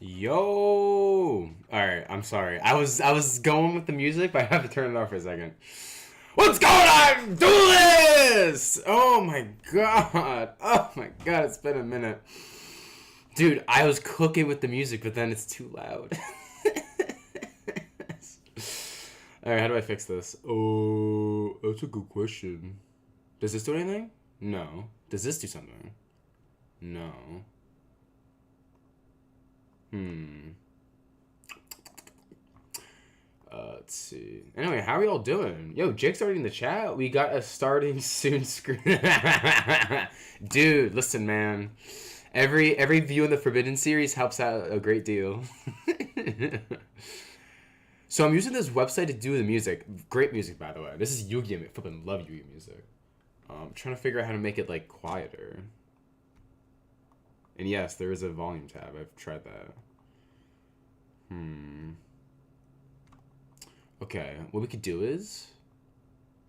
Yo! All right, I'm sorry. I was going with the music, but I have to turn it off for a second. What's going on? Do this! Oh my god! Oh my god! It's been a minute, dude. I was cooking with the music, but then it's too loud. All right, how do I fix this? Oh, that's a good question. Does this do anything? No. Does this do something? No. Hmm. Let's see. Anyway, how are y'all doing? Yo, Jake's already in the chat. We got a starting soon screen. Dude, listen, man. Every view in the Forbidden series helps out a great deal. So I'm using this website to do the music. Great music, by the way. This is Yu-Gi-Oh! I flipping love Yu-Gi-Oh! Music. I'm trying to figure out how to make it like quieter. And yes, there is a volume tab. I've tried that. Okay, what we could do is...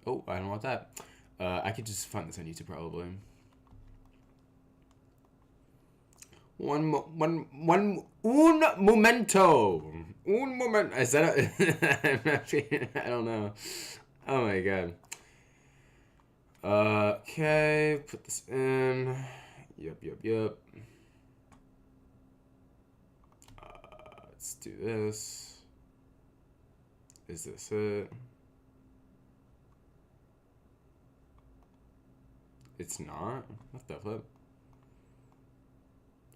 Oh, I don't want that. I could just find this on YouTube probably. Un momento. Un moment. Is that a... I don't know. Oh my god. Okay, put this in. Yep. Let's do this. Is this it? It's not? What the flip?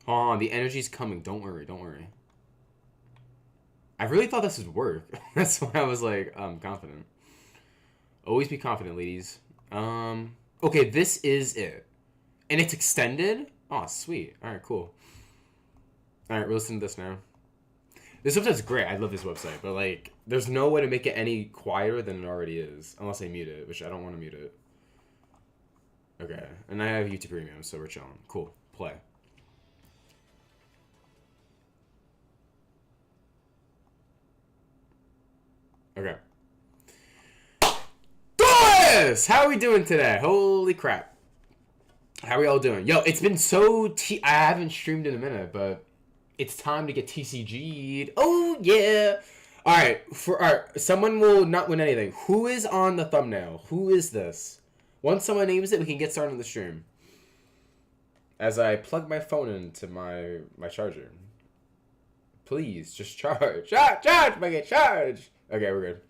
Oh, the energy's coming. Don't worry. I really thought this would work. That's why I was like, confident. Always be confident, ladies. Okay, this is it. And it's extended? Oh, sweet. Alright, cool. Alright, we'll listen to this now. This website's great. I love this website. But, like, there's no way to make it any quieter than it already is. Unless I mute it, which I don't want to mute it. Okay. And I have YouTube Premium, so we're chilling. Cool. Play. Okay. Doris! How are we doing today? Holy crap. How are we all doing? Yo, it's been so... I haven't streamed in a minute, but... It's time to get TCG'd. Oh, yeah. Alright, someone will not win anything. Who is on the thumbnail? Who is this? Once someone names it, we can get started on the stream. As I plug my phone into my charger. Please, just charge. Charge! Make it charge! Okay, we're good.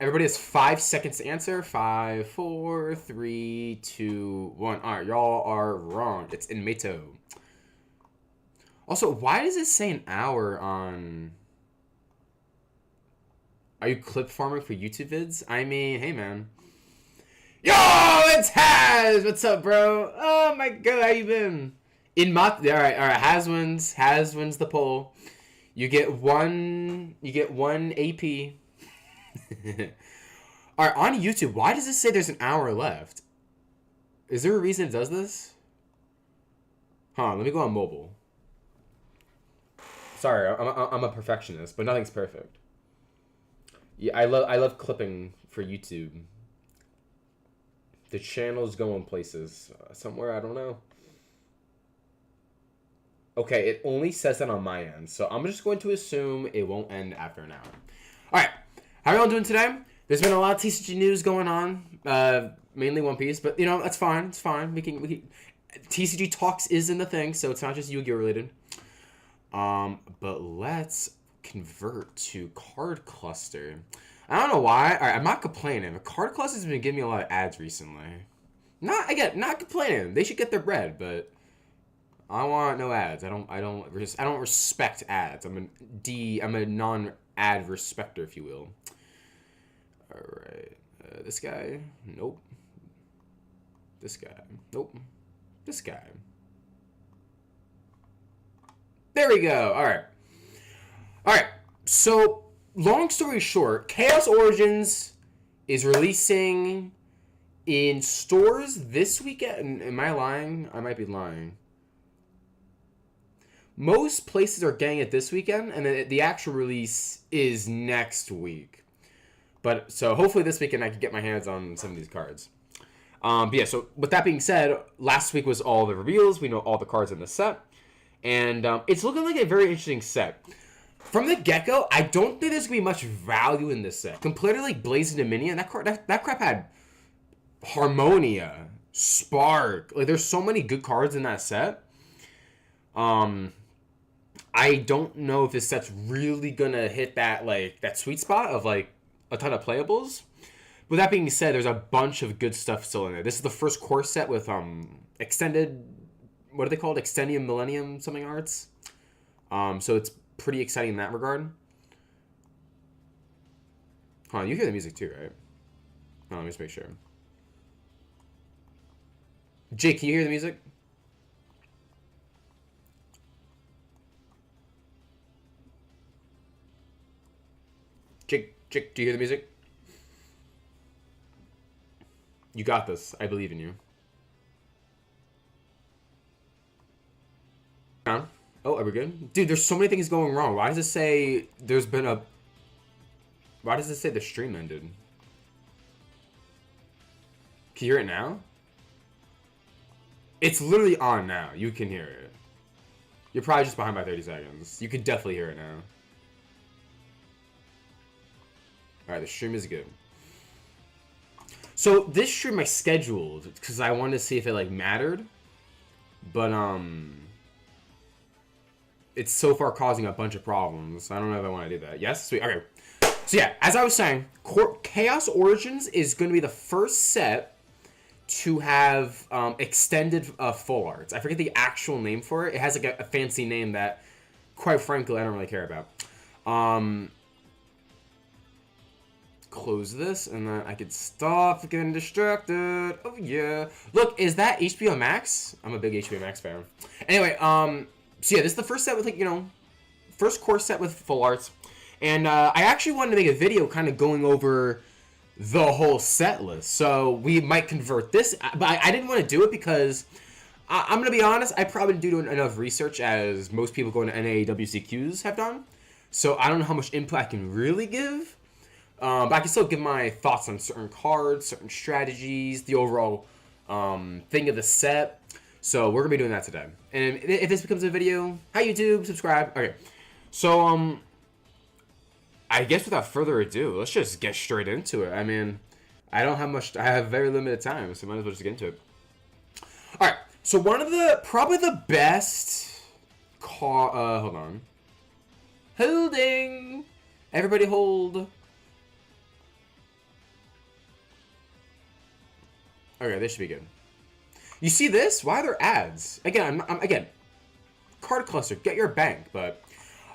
Everybody has 5 seconds to answer. 5, 4, 3, 2, 1. Alright, y'all are wrong. It's in Meto. Also, why does it say an hour on... Are you clip farming for YouTube vids? I mean, hey, man. Yo, it's Haz! What's up, bro? Oh, my God, how you been? Alright, Haz wins. Haz wins the poll. You get one AP. Alright, on YouTube, why does it say there's an hour left? Is there a reason it does this? Let me go on mobile. Sorry, I'm a perfectionist, but nothing's perfect. Yeah, I love clipping for YouTube. The channel's going places. Somewhere, I don't know. Okay, it only says that on my end, so I'm just going to assume it won't end after an hour. Alright, how are y'all doing today? There's been a lot of TCG news going on, mainly One Piece, but, you know, that's fine, it's fine. We can TCG Talks is in the thing, so it's not just Yu-Gi-Oh! Related. But let's convert to Card Cluster. I don't know why. Alright, I'm not complaining. But Card Cluster's been giving me a lot of ads recently. Not complaining. They should get their bread, but I want no ads. I don't respect ads. I'm a non-ad respecter, if you will. Alright. This guy? Nope. This guy? Nope. This guy? There we go. Alright. So, long story short, Chaos Origins is releasing in stores this weekend. Am I lying? I might be lying. Most places are getting it this weekend, and then the actual release is next week. But, so hopefully this weekend I can get my hands on some of these cards. But yeah, so with that being said, last week was all the reveals. We know all the cards in the set. And it's looking like a very interesting set. From the get-go, I don't think there's going to be much value in this set. Compared to, like, Blazing Dominion, that crap had Harmonia, Spark. Like, there's so many good cards in that set. I don't know if this set's really going to hit that, like, that sweet spot of, like, a ton of playables. With that being said, there's a bunch of good stuff still in there. This is the first core set with extended, what are they called? Extendium Millennium something arts. So it's pretty exciting in that regard. Hold on, you hear the music too, right? No, let me just make sure. Jake, can you hear the music? Jake, do you hear the music? You got this. I believe in you. Oh, are we good? Dude, there's so many things going wrong. Why does it say there's been a... Why does it say the stream ended? Can you hear it now? It's literally on now. You can hear it. You're probably just behind by 30 seconds. You can definitely hear it now. Alright, the stream is good. So, this stream I scheduled because I wanted to see if it, like, mattered. But, it's so far causing a bunch of problems. I don't know if I want to do that. Yes? Sweet. Okay. So, yeah, as I was saying, Chaos Origins is going to be the first set to have extended full arts. I forget the actual name for it. It has, like, a fancy name that, quite frankly, I don't really care about. Close this, and then I could stop getting distracted. Oh, yeah. Look, is that HBO Max? I'm a big HBO Max fan. Anyway, so yeah, this is the first set with, like, you know, first core set with full arts. And I actually wanted to make a video kind of going over the whole set list. So we might convert this, but I didn't want to do it because I'm going to be honest, I probably didn't do enough research as most people going to NAWCQs have done. So I don't know how much input I can really give. But I can still give my thoughts on certain cards, certain strategies, the overall thing of the set. So we're going to be doing that today. And if this becomes a video, hi YouTube, subscribe. Okay, so I guess without further ado, let's just get straight into it. I mean, I have very limited time, so might as well just get into it. Alright, so one of probably the best hold on. Holding! Everybody hold. Okay, this should be good. You see this? Why are there ads? Again, again, card cluster, get your bank. But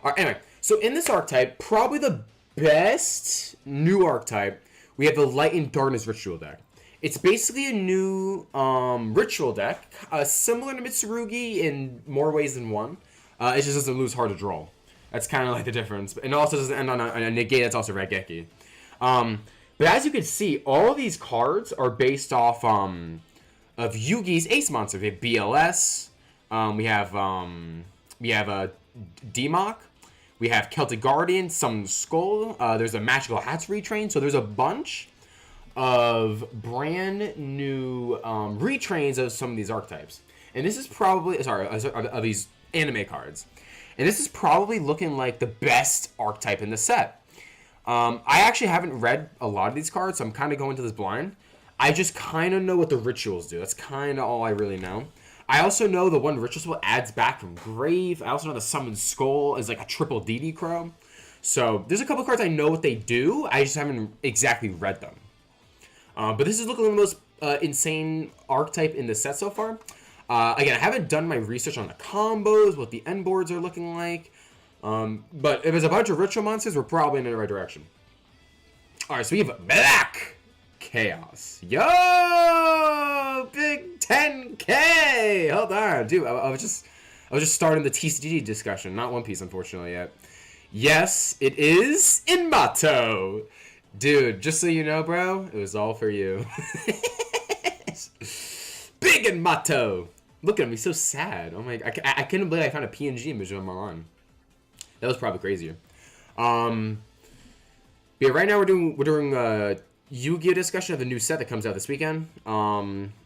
all right, anyway, so in this archetype, probably the best new archetype, we have the Light and Darkness Ritual deck. It's basically a new ritual deck, similar to Mitsurugi in more ways than one. It just doesn't lose hard to draw. That's kind of like the difference. And it also doesn't end on a negate that's also Raigeki. But as you can see, all of these cards are based off of Yugi's Ace Monster. We have BLS, we have a Demok, we have Celtic Guardian, Summoned Skull, there's a Magical Hats retrain, so there's a bunch of brand new retrains of some of these archetypes. And this is probably, of these anime cards. And this is probably looking like the best archetype in the set. I actually haven't read a lot of these cards, so I'm kind of going to this blind. I just kind of know what the rituals do. That's kind of all I really know. I also know the one ritual spell adds back from grave. I also know the Summoned Skull is like a triple DD Crow. So there's a couple cards I know what they do. I just haven't exactly read them. But this is looking like the most insane archetype in the set so far. Again, I haven't done my research on the combos, what the end boards are looking like. But if there's a bunch of ritual monsters, we're probably in the right direction. Alright, so we have Black Chaos. Yo! Big 10K! Hold on, dude. I was just starting the TCG discussion, not One Piece, unfortunately, yet. Yes, it is Inmato! Dude, just so you know, bro, it was all for you. Big Inmato! Look at him, he's so sad. Oh my, I couldn't believe I found a PNG image of him online. That was probably crazier. Yeah, right now we're doing a Yu-Gi-Oh discussion of the new set that comes out this weekend.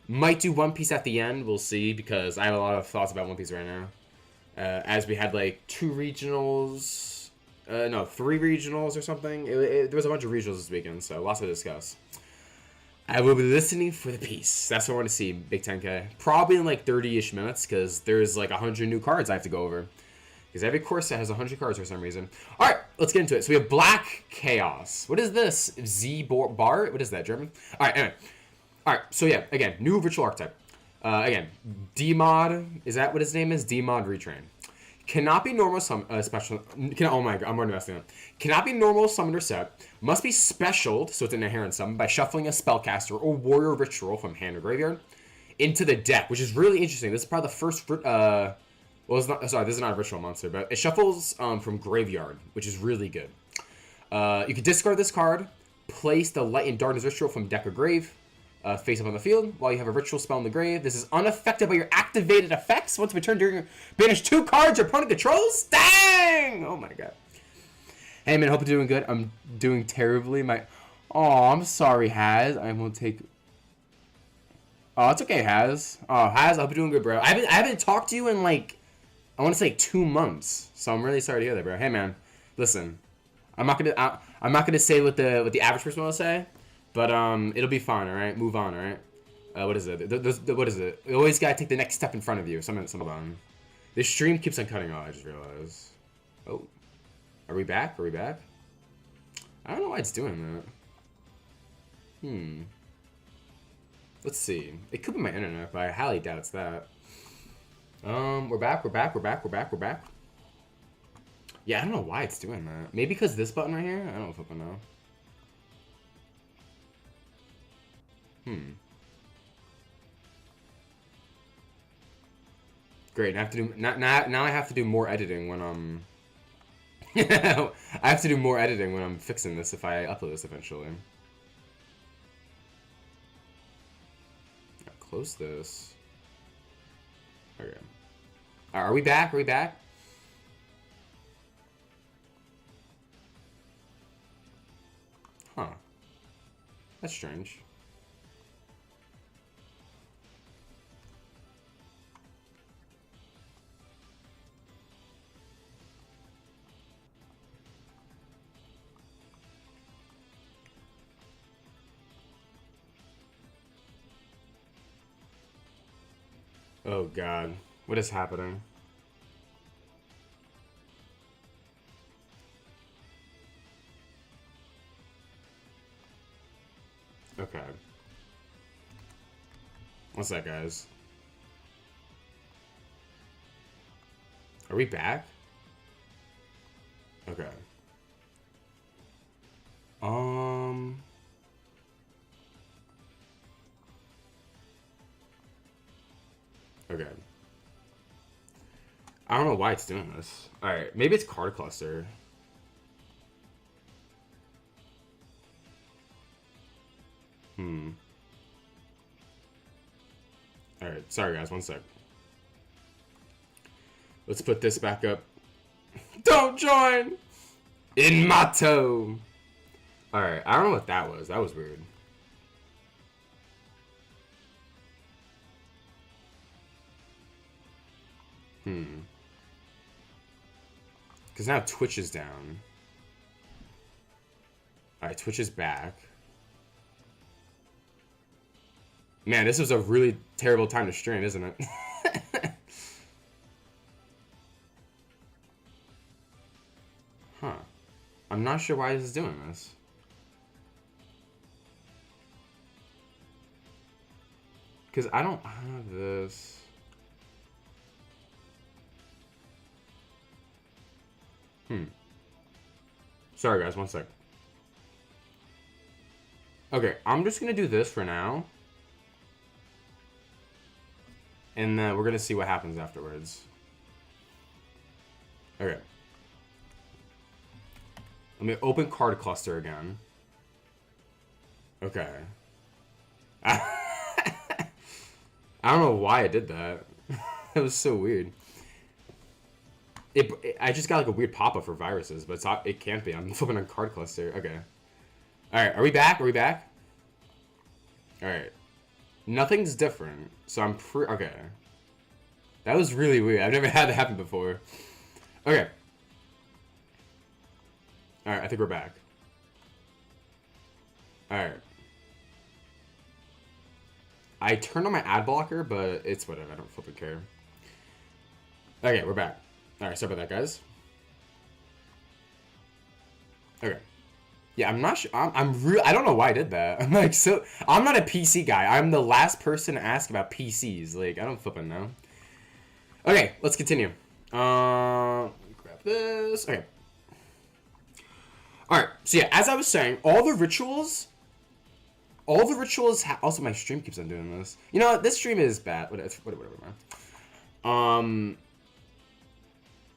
Might do One Piece at the end. We'll see, because I have a lot of thoughts about One Piece right now. as we had like 2 regionals, no, 3 regionals or something. There was a bunch of regionals this weekend, so lots to discuss. I will be listening for the piece. That's what I want to see, Big 10K. Probably in like 30-ish minutes, because there's like 100 new cards I have to go over. Because every core set has 100 cards for some reason. Alright, let's get into it. So we have Black Chaos. What is this? Z-Bar? What is that, German? Alright, anyway. Alright, so yeah, again, new ritual archetype. Again, D-Mod, is that what his name is? D-Mod Retrain. Cannot be normal special. Oh my god, I'm already messing up. Cannot be normal summoned or set. Must be specialed, so it's an inherent summon, by shuffling a spellcaster or warrior ritual from hand or graveyard into the deck, which is really interesting. This is probably the first. Well, it's not. Sorry, this is not a ritual monster, but it shuffles from graveyard, which is really good. You can discard this card, place the Light and Darkness ritual from deck or grave, face up on the field while you have a ritual spell in the grave. This is unaffected by your activated effects. Once returned during your banish 2 cards your opponent controls. Dang! Oh my god. Hey man, hope you're doing good. I'm doing terribly. Oh, I'm sorry, Haz. I will take. Oh, it's okay, Haz. Oh, Haz, I hope you're doing good, bro. I haven't talked to you in like, I want to say 2 months. So I'm really sorry to hear that, bro. Hey man, listen. I'm not gonna say what the average person will say. But it'll be fine, all right. Move on, all right. What is it? What is it? You always gotta take the next step in front of you. Some on. This stream keeps on cutting off. I just realized. Oh, are we back? Are we back? I don't know why it's doing that. Let's see. It could be my internet, but I highly doubt it's that. We're back. We're back. We're back. We're back. We're back. Yeah, I don't know why it's doing that. Maybe because this button right here. I don't fucking know. Great. I have to do now. I have to do more editing when I have to do more editing when I'm fixing this if I upload this eventually. Now close this. Okay. Are we back? Are we back? Huh. That's strange. Oh god, what is happening? Okay. What's that, guys? Are we back? Okay. Okay. I don't know why it's doing this. Alright, maybe it's card cluster. Alright, sorry guys, one sec. Let's put this back up. Don't join! In motto! Alright, I don't know what that was. That was weird. Because now Twitch is down. Alright, Twitch is back. Man, this was a really terrible time to stream, isn't it? Huh. I'm not sure why this is doing this. Because I don't have this. Sorry guys, one sec. Okay, I'm just gonna do this for now. And then we're gonna see what happens afterwards. Okay. Let me open card cluster again. Okay. I don't know why I did that. It was so weird. I just got like a weird pop-up for viruses, but it can't be. I'm flipping on card cluster. Okay. Alright, are we back? Are we back? Alright. Nothing's different, so I'm okay. That was really weird. I've never had that happen before. Okay. Alright, I think we're back. Alright. I turned on my ad blocker, but it's whatever. I don't flipping care. Okay, we're back. Alright, sorry about that, guys. Okay. Yeah, I'm not sure. I don't know why I did that. I'm like, so. I'm not a PC guy. I'm the last person to ask about PCs. Like, I don't flipping know. Okay, let's continue. Grab this. Okay. Alright, so yeah, as I was saying, all the rituals. Also, my stream keeps on doing this. You know what? This stream is bad. Whatever, man.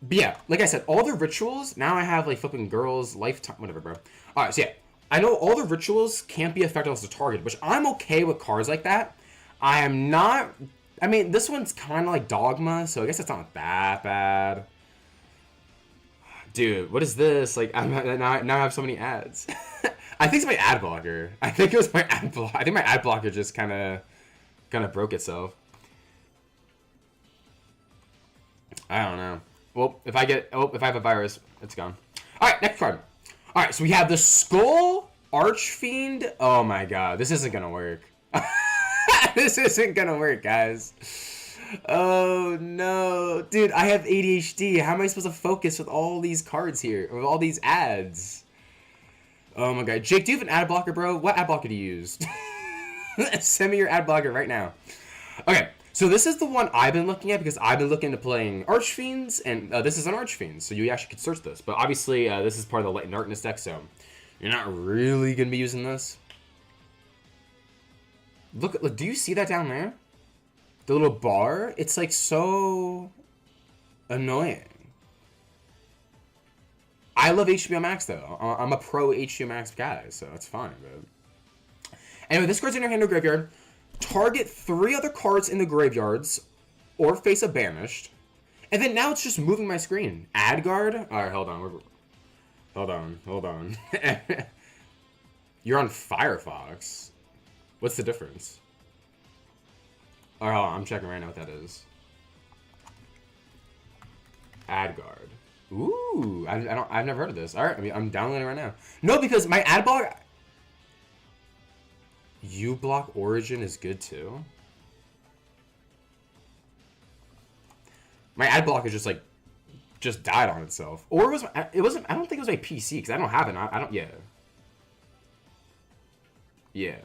But yeah, like I said, all the rituals, now I have, like, flipping girls, lifetime, whatever, bro. Alright, so yeah. I know all the rituals can't be affected as a target, which I'm okay with cards like that. I am not... I mean, this one's kind of like Dogma, so I guess it's not that bad. Dude, what is this? Like, now I have so many ads. I think it's my ad blocker. I think it was my ad blocker. I think my ad blocker just kind of broke itself. I don't know. Well, if I have a virus, it's gone. All right, next card. All right, so we have the Skull Archfiend. Oh my god, this isn't gonna work. This isn't gonna work, guys. Oh no, dude, I have ADHD. How am I supposed to focus with all these cards here, with all these ads? Oh my god, Jake, do you have an ad blocker, bro? What ad blocker do you use? Send me your ad blocker right now. Okay. So this is the one I've been looking at because I've been looking into playing Archfiends, and this is an Archfiend, so you actually could search this. But obviously, this is part of the Light and Darkness deck, so you're not really going to be using this. Look, do you see that down there? The little bar? It's, like, so annoying. I love HBO Max, though. I'm a pro HBO Max guy, so it's fine, but... Anyway, this card's in your hand or graveyard. Target 3 other cards in the graveyards or face a banished. And then now it's just moving my screen. Adguard? Alright, hold on. Hold on. You're on Firefox. What's the difference? Alright, hold on. I'm checking right now what that is. Adguard. Ooh, I've never heard of this. Alright, I'm downloading it right now. No, because my ad block... U-Block Origin is good too. My ad block is just died on itself. Or it wasn't I don't think it was my PC because I don't have it. I don't Yeah.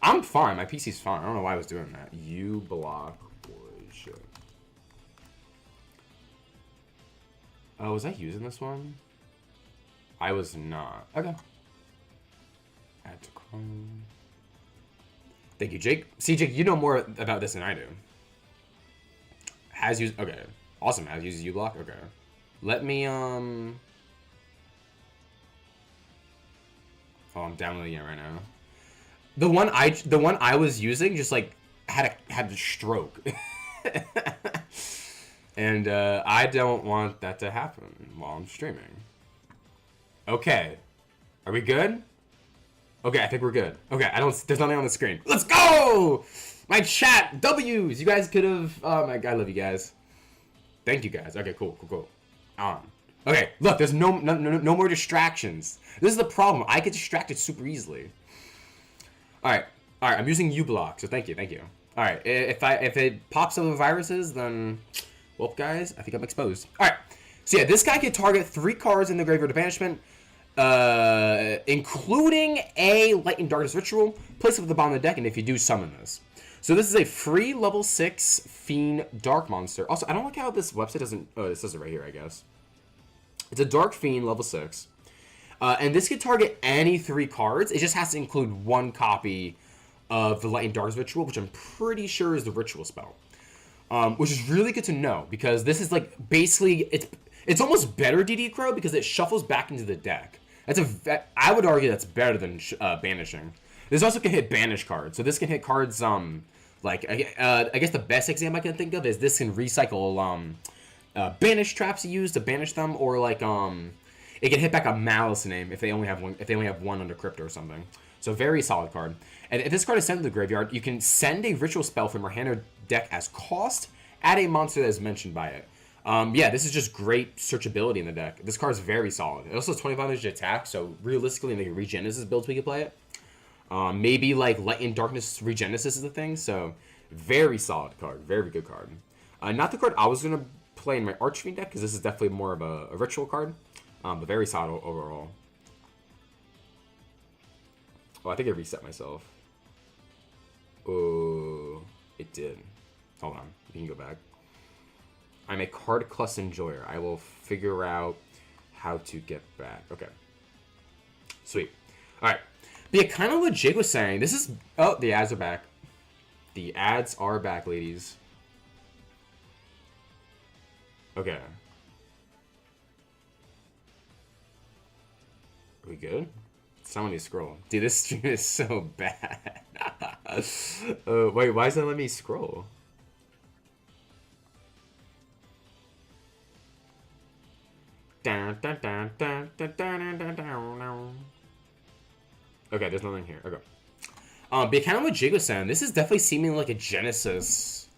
I'm fine. My PC's fine. I don't know why I was doing that. U-Block Origin. Oh, was I using this one? I was not. Okay. Add to Chrome. Thank you, Jake. See, Jake, you know more about this than I do. Has used... Okay. Awesome. Has used U-Block? Okay. Let me, Oh, I'm downloading it right now. The one I was using just, like, had a stroke. And, I don't want that to happen while I'm streaming. Okay. Are we good? Okay, I think we're good. Okay, there's nothing on the screen. Let's go! My chat, W's. You guys could have, oh my god, I love you guys. Thank you guys. Okay, cool. Okay, look, there's no more distractions. This is the problem. I get distracted super easily. Alright, I'm using U-Block, so thank you. Alright, if it pops up with viruses, then, well, guys, I think I'm exposed. Alright, so yeah, this guy can target 3 cards in the graveyard of banishment. Including a Light and Darkness ritual, place it at the bottom of the deck, and if you do, summon this. So this is a free level 6 Fiend Dark Monster. Also, I don't like how this website doesn't... Oh, it says it right here, I guess. It's a Dark Fiend, level 6. And this can target any 3 cards. It just has to include 1 copy of the Light and Darkness ritual, which I'm pretty sure is the ritual spell. Which is really good to know, because this is, like, basically... It's almost better DD Crow, because it shuffles back into the deck. I would argue that's better than banishing. This also can hit banish cards. So this can hit cards, like, I guess the best example I can think of is this can recycle, banish traps you use to banish them, or, like, it can hit back a Malice name if they only have one under Crypto or something. So very solid card. And if this card is sent to the graveyard, you can send a ritual spell from your hand or deck as cost, Add a monster that is mentioned by it. Yeah, this is just great searchability in the deck. This card is very solid. It also has 25 attack, so realistically, in the Regenesis builds we could play it. Maybe like Light and Darkness Regenesis is the thing, so very solid card. Very good card. Not the card I was going to play in my Archfiend deck, because this is definitely more of a ritual card, but very solid overall. Oh, I think I reset myself. Oh, it did. Hold on. You can go back. I'm a card plus enjoyer. I will figure out how to get back. Okay. Sweet. Alright. But yeah, kind of what Jake was saying. This is... Oh, the ads are back. The ads are back, ladies. Okay. Are we good? Someone needs to scroll. Dude, this stream is so bad. Wait, why does that let me scroll? Okay, there's nothing here. Okay. But kind of what Jake was saying, this is definitely seeming like a Genesis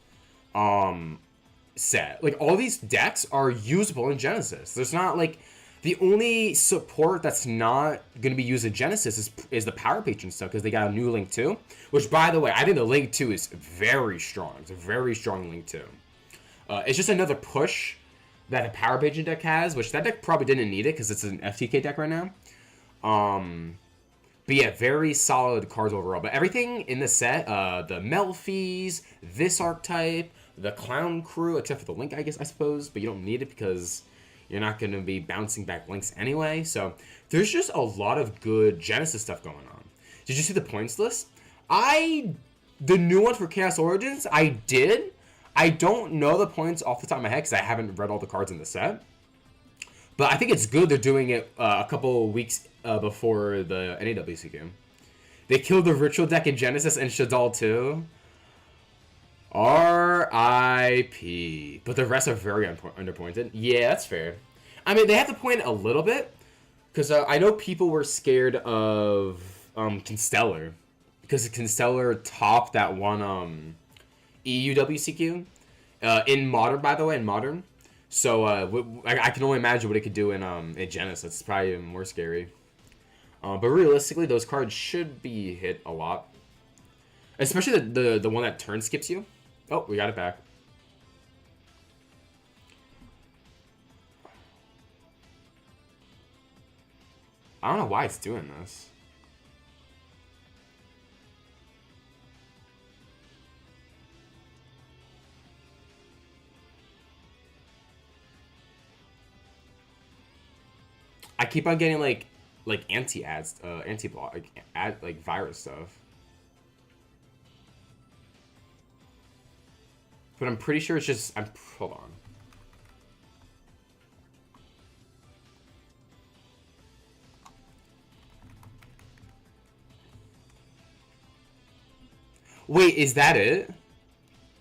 set. Like, all these decks are usable in Genesis. There's not, like... The only support that's not going to be used in Genesis is the Power Patron stuff, because they got a new Link 2. Which, by the way, I think the Link 2 is very strong. It's a very strong Link 2. It's just another push that the Power Patron deck has, which that deck probably didn't need it, because it's an FTK deck right now. But yeah, very solid cards overall. But everything in the set, the Melfies, this archetype, the Clown Crew, except for the Link, I suppose. But you don't need it because... You're not going to be bouncing back links anyway. So there's just a lot of good Genesis stuff going on. Did you see the points list? The new one for Chaos Origins, I did. I don't know the points off the top of my head because I haven't read all the cards in the set. But I think it's good they're doing it a couple weeks before the NAWCQ. They killed the Ritual deck in Genesis and Shadal too. R.I.P. But the rest are very underpointed. Yeah, that's fair. I mean, they have to point a little bit. Because I know people were scared of Constellar. Because Constellar topped that one EUWCQ. In Modern, by the way, in Modern. So I can only imagine what it could do in Genesis. It's probably even more scary. But realistically, those cards should be hit a lot. Especially the one that turn skips you. Oh, we got it back. I don't know why it's doing this. I keep on getting like anti-ads, anti-block, like virus stuff. But I'm pretty sure it's just... hold on. Wait, is that it?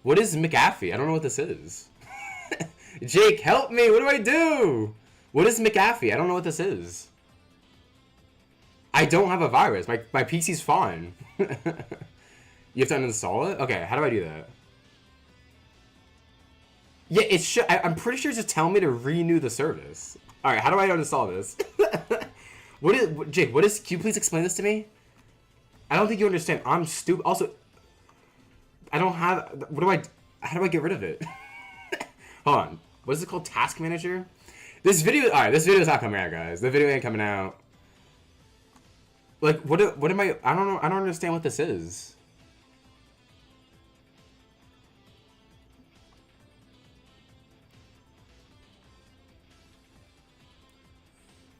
What is McAfee? I don't know what this is. Jake, help me! What do I do? What is McAfee? I don't know what this is. I don't have a virus. My PC's fine. You have to uninstall it? Okay, how do I do that? Yeah, it should. I'm pretty sure it's just telling me to renew the service. All right, how do I uninstall this? Jake? What is? Can you please explain this to me? I don't think you understand. I'm stupid. Also, I don't have. How do I get rid of it? Hold on. What is it called? Task Manager. This video. All right, this video is not coming out, guys. The video ain't coming out. Like, what am I? I don't know. I don't understand what this is.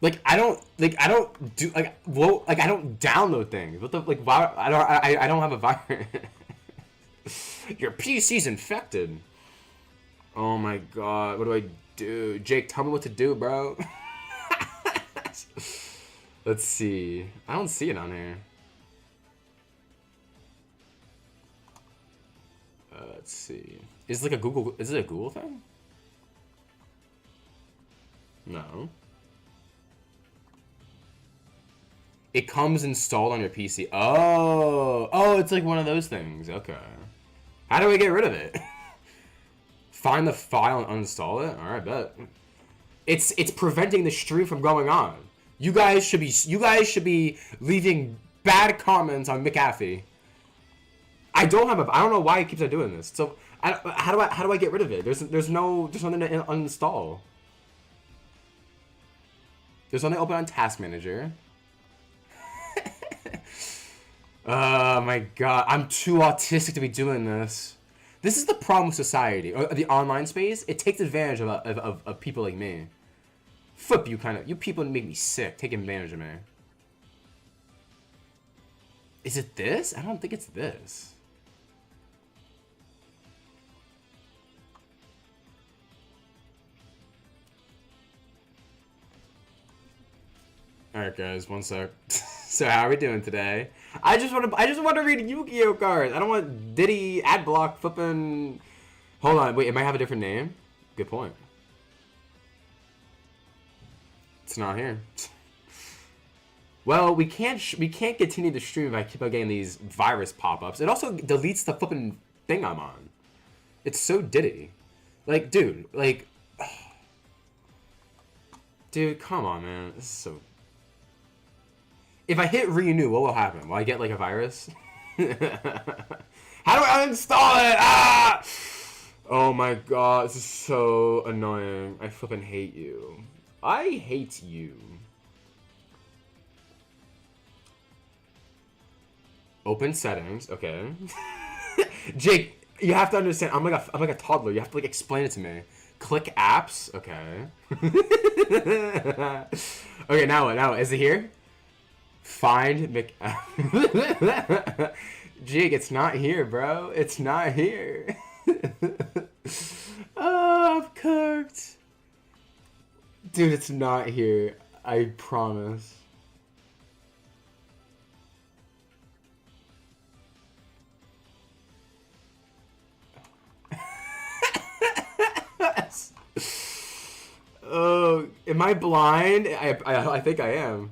Like, I don't do, like, well, like, I don't download things. What the, like, why, I don't have a virus. Your PC's infected. Oh my god, what do I do? Jake, tell me what to do, bro. Let's see. I don't see it on here. Let's see. Is it like a Google, is it a Google thing? No. It comes installed on your PC. Oh, it's like one of those things. Okay. How do I get rid of it? Find the file and uninstall it. All right, bet. It's preventing the stream from going on. You guys should be leaving bad comments on McAfee. I don't know why he keeps on doing this. So how do I get rid of it? There's nothing to uninstall. There's nothing open on Task Manager. Oh my god, I'm too autistic to be doing this. This is the problem with society, or the online space. It takes advantage of people like me. Flip you people make me sick, take advantage of me. Is it this? I don't think it's this. Alright guys, one sec. So how are we doing today? I just want to read Yu-Gi-Oh cards. I don't want Diddy, Adblock, flipping. Hold on, wait, it might have a different name. Good point. It's not here. Well, we can't continue the stream if I keep on getting these virus pop-ups. It also deletes the flipping thing I'm on. It's so Diddy. Like, dude, like, dude, come on, man. This is so. If I hit renew, what will happen? Will I get like a virus? How do I uninstall it? Ah! Oh my god, this is so annoying. I flipping hate you. I hate you. Open settings, okay. Jake, you have to understand. I'm like a toddler. You have to like explain it to me. Click apps, okay. Okay, now what? Now what? Is it here? Find Jig, it's not here, bro. It's not here. Oh, I'm cooked. Dude, it's not here. I promise. Oh, am I blind? I think I am.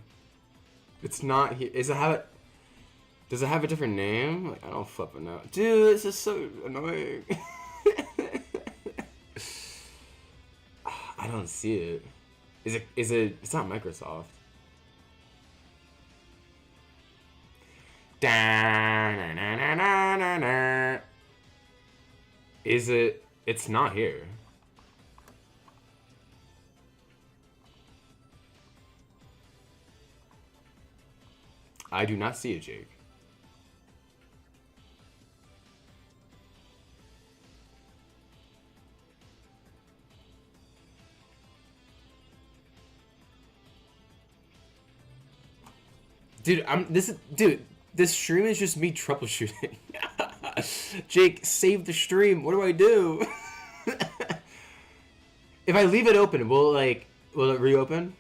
It's not here. Does it have a different name? Like, I don't flipping know. Dude, this is so annoying. I don't see it. It's not Microsoft. Is it? It's not here. I do not see it, Jake. Dude, this stream is just me troubleshooting. Jake, save the stream. What do I do? If I leave it open, will it reopen?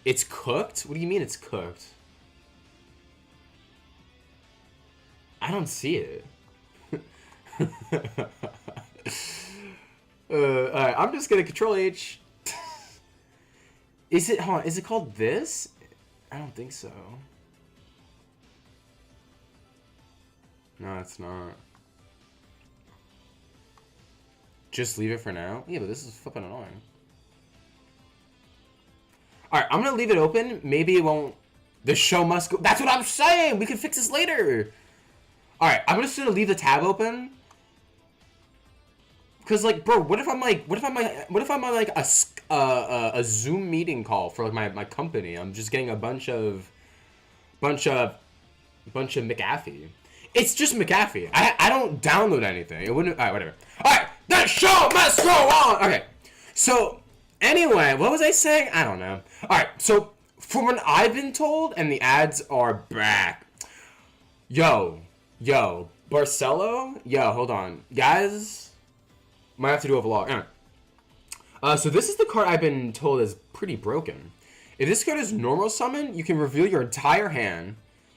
It's cooked? What do you mean it's cooked? I don't see it. Alright, I'm just gonna Control H. Is it called this? I don't think so. No, it's not. Just leave it for now? Yeah, but this is flipping annoying. Alright, I'm gonna leave it open. Maybe it won't. The show must go. That's what I'm saying! We can fix this later! Alright, I'm just gonna leave the tab open. Cause like, bro, what if I'm on like a Zoom meeting call for like my company? I'm just getting a bunch of McAfee. It's just McAfee. I don't download anything. It wouldn't. Alright, whatever. Alright, the show must go on. Okay, so anyway, what was I saying? I don't know. Alright, so from what I've been told, and the ads are back. Yo, Barcelo. Yo, hold on, guys. Might have to do a vlog. Anyway. So this is the card I've been told is pretty broken. If this card is normal summon, you can reveal your entire hand.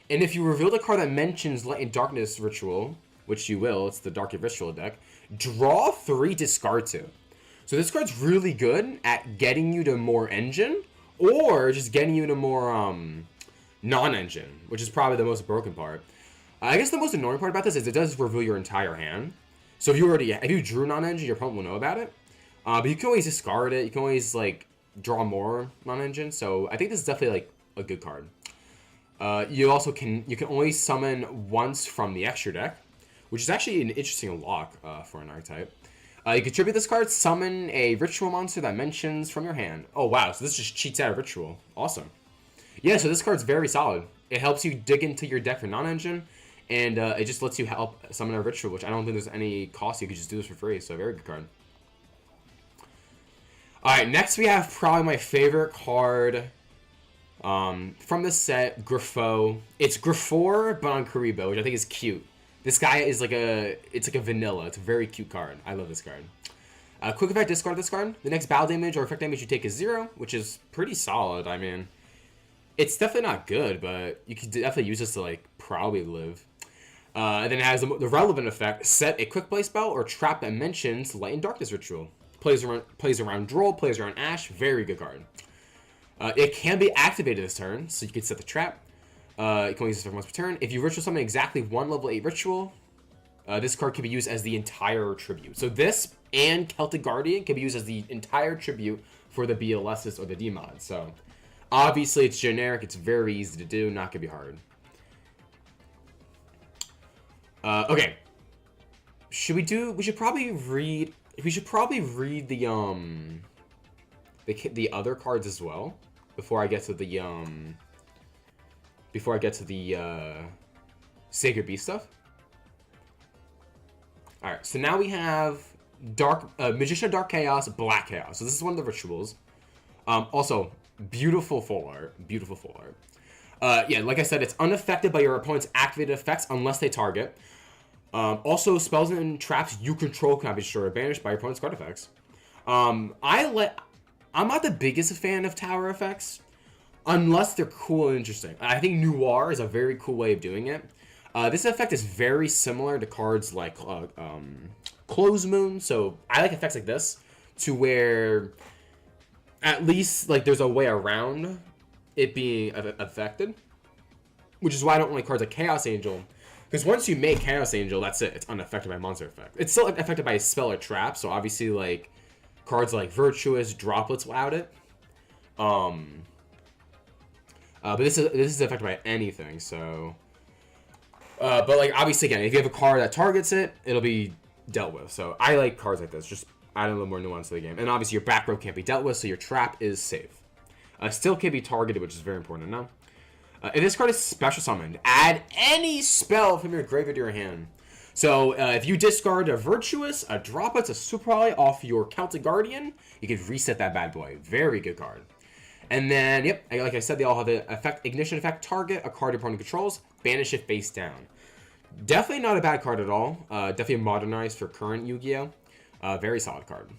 And if you reveal the card that mentions Light and Darkness Ritual, which you will, it's the Dark Ritual deck, draw 3, discard 2. So this card's really good at getting you to more engine, or just getting you to more non-engine, which is probably the most broken part. I guess the most annoying part about this is it does reveal your entire hand. So if you drew non-engine, your opponent will know about it. But you can always discard it. You can always like draw more non-engine. So I think this is definitely like a good card. You can only summon once from the extra deck, which is actually an interesting lock for an archetype. You can tribute this card, summon a ritual monster that mentions from your hand. Oh wow, so this just cheats out a ritual. Awesome. Yeah, so this card's very solid. It helps you dig into your deck for non-engine, and it just lets you help summon a ritual, which I don't think there's any cost. You could just do this for free, so very good card. Alright, next we have probably my favorite card from the set, Grifo. It's Griffor, but on Karibo, which I think is cute. This guy is it's like a vanilla. It's a very cute card. I love this card. Quick effect, discard this card. The next battle damage or effect damage you take is 0, which is pretty solid. I mean, it's definitely not good, but you can definitely use this to, like, probably live. And then it has the relevant effect, set a quick play spell or trap that mentions Light and Darkness Ritual. Plays around Droll, plays around Ash. Very good card. It can be activated this turn, so you can set the trap. You can only use this for once per turn. If you ritual summon exactly one level 8 ritual, this card can be used as the entire tribute. So this and Celtic Guardian can be used as the entire tribute for the BLSs or the D mods. So obviously it's generic. It's very easy to do. Not gonna be hard. Okay. We should probably read the other cards as well before I get to the Sacred Beast stuff. All right, so now we have Magician of Dark Chaos, Black Chaos. So this is one of the rituals. Also, beautiful full art. Yeah, like I said, it's unaffected by your opponent's activated effects unless they target. Also, spells and traps you control cannot be destroyed or banished by your opponent's card effects. I'm not the biggest fan of tower effects, unless they're cool and interesting. I think Noir is a very cool way of doing it. This effect is very similar to cards like Close Moon, so I like effects like this, to where at least like there's a way around it being affected, which is why I don't like cards like Chaos Angel, because once you make Chaos Angel, that's it. It's unaffected by monster effect. It's still affected by a spell or trap, so obviously like cards like Virtuous, Droplets without it. But this is affected by anything, so. But like obviously again, if you have a card that targets it, it'll be dealt with. So I like cards like this, just add a little more nuance to the game. And obviously your back row can't be dealt with, so your trap is safe. Still can be targeted, which is very important to know. If this card is special summoned, add any spell from your graveyard to your hand. So if you discard a Virtuous, a Droplets, a Super Ally off your Celtic Guardian, you can reset that bad boy. Very good card. And then, yep, like I said, they all have the effect, ignition effect, target a card your opponent controls, banish it face down. Definitely not a bad card at all. Definitely modernized for current Yu-Gi-Oh! Very solid card.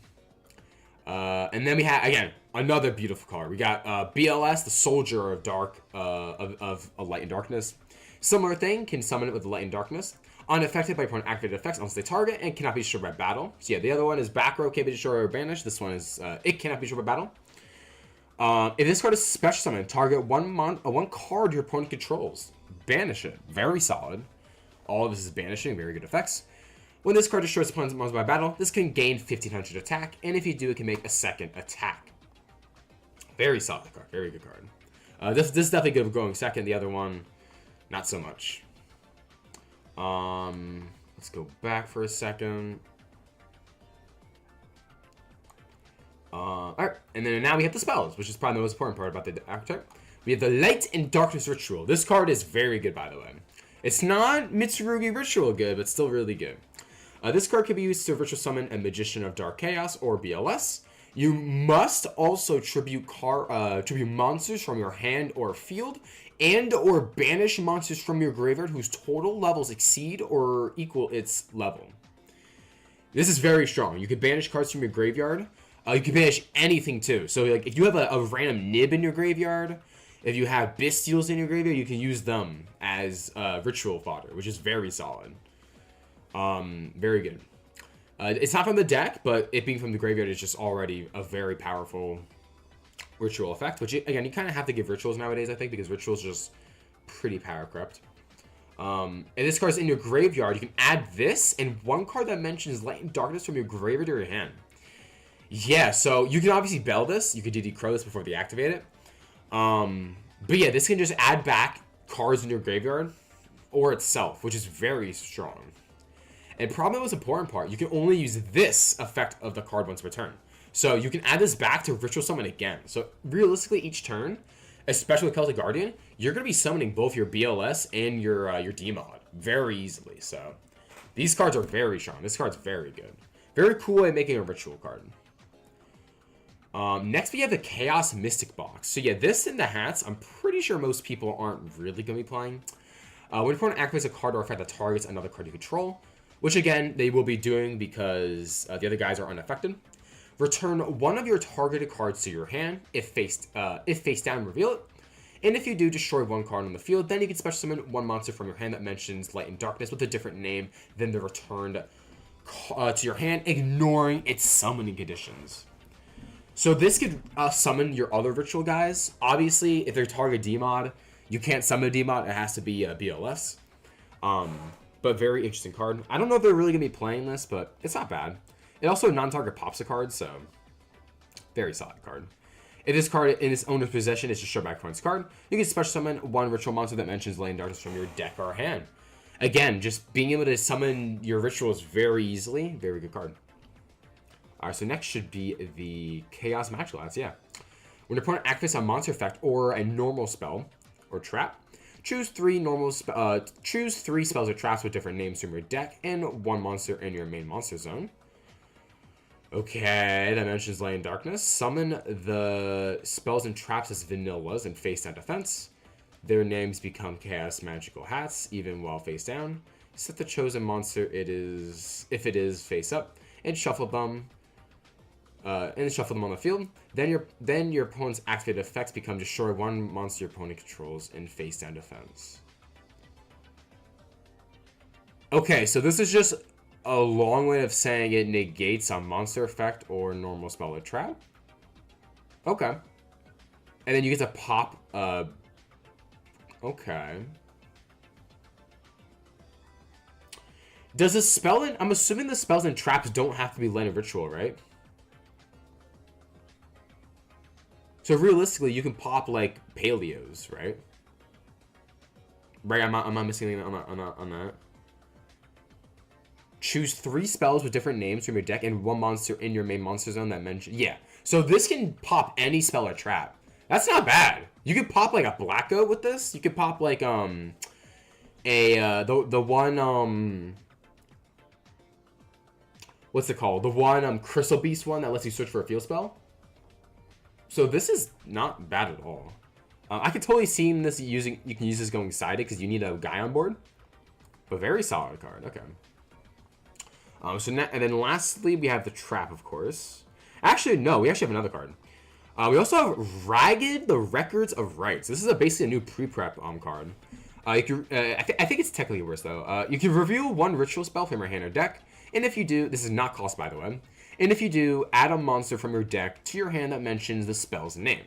And then we have, again, another beautiful card. We got BLS, the Soldier of Dark, of Light and Darkness. Similar thing, can summon it with Light and Darkness. Unaffected by opponent activated effects unless they target, and cannot be destroyed by battle. So yeah, the other one is back row, can't be destroyed or banished. This one is, it cannot be destroyed by battle. If this card is special summoned, target one card your opponent controls. Banish it. Very solid. All of this is banishing. Very good effects. When this card destroys opponent's monster by battle, this can gain 1500 attack, and if you do, it can make a second attack. Very solid card. Very good card. This is definitely good for going second. The other one, not so much. Let's go back for a second. Alright, and then now we have the spells, which is probably the most important part about the archetype. We have the Light and Darkness Ritual. This card is very good, by the way. It's not Mitsurugi Ritual good, but still really good. This card can be used to ritual summon a Magician of Dark Chaos or BLS. You must also tribute monsters from your hand or field, and or banish monsters from your graveyard whose total levels exceed or equal its level. This is very strong. You can banish cards from your graveyard. You can banish anything too. So like if you have a random Nib in your graveyard, if you have Bestials in your graveyard, you can use them as ritual fodder, which is very solid. Very good. It's not from the deck, but it being from the graveyard is just already a very powerful ritual effect, which, again, you kind of have to give rituals nowadays, I think, because rituals are just pretty power corrupt. And this card's in your graveyard. You can add this and one card that mentions Light and Darkness from your graveyard to your hand. Yeah, so you can obviously bell this. You can DD Crow this before they activate it. But yeah, this can just add back cards in your graveyard or itself, which is very strong. And probably the most important part, you can only use this effect of the card once per turn. So you can add this back to Ritual Summon again. So realistically, each turn, especially with Celtic Guardian, you're going to be summoning both your BLS and your D-Mod very easily. So these cards are very strong. This card's very good. Very cool way of making a ritual card. Next, we have the Chaos Mystic Box. So yeah, this in the hats, I'm pretty sure most people aren't really going to be playing. When your opponent activates a card or effect that targets another card you control, which again, they will be doing because the other guys are unaffected. Return one of your targeted cards to your hand. If face down, reveal it. And if you do, destroy one card on the field. Then you can special summon one monster from your hand that mentions Light and Darkness with a different name than the returned to your hand, ignoring its summoning conditions. So this could summon your other ritual guys. Obviously, if they're target D-Mod, you can't summon a D-Mod. It has to be a BLS. But very interesting card. I don't know if they're really going to be playing this, but it's not bad. It also non-target pops a card, so very solid card. If this card in its owner's possession is destroyed by opponent's card, you can special summon one ritual monster that mentions Light and Darkness from your deck or hand. Again, just being able to summon your rituals very easily, very good card. Alright, so next should be the Chaos Magical Lads, yeah. When your opponent activates a monster effect or a normal spell or trap, choose three spells or traps with different names from your deck and one monster in your main monster zone. Okay, that mentions Light and Darkness. Summon the spells and traps as vanillas and face down defense. Their names become Chaos Magical Hats, even while face down. Set the chosen monster if it is face up, and shuffle them. On the field. Then your opponent's activated effects become destroy one monster your opponent controls in face down defense. Okay, so this is just a long way of saying it negates a monster effect or normal spell or trap. Okay. And then you get to pop, okay. Does a spell I'm assuming the spells and traps don't have to be Land of Ritual, right? So realistically, you can pop, like, Paleos, right? Right, I'm not missing anything on that. Choose 3 spells with different names from your deck and one monster in your main monster zone that mentioned. Yeah. So this can pop any spell or trap. That's not bad. You could pop like a Black Goat with this. You could pop like the one what's it called? The one Crystal Beast one that lets you switch for a field spell. So this is not bad at all. I could totally see this using. You can use this going sided because you need a guy on board. But very solid card. Okay. And then lastly, we have the Trap, of course. Actually, no, we actually have another card. We also have Ragged, the Records of Rights. This is basically a new pre-prep card. I think it's technically worse, though. You can reveal one ritual spell from your hand or deck. And if you do, this is not cost, by the way. And if you do, add a monster from your deck to your hand that mentions the spell's name.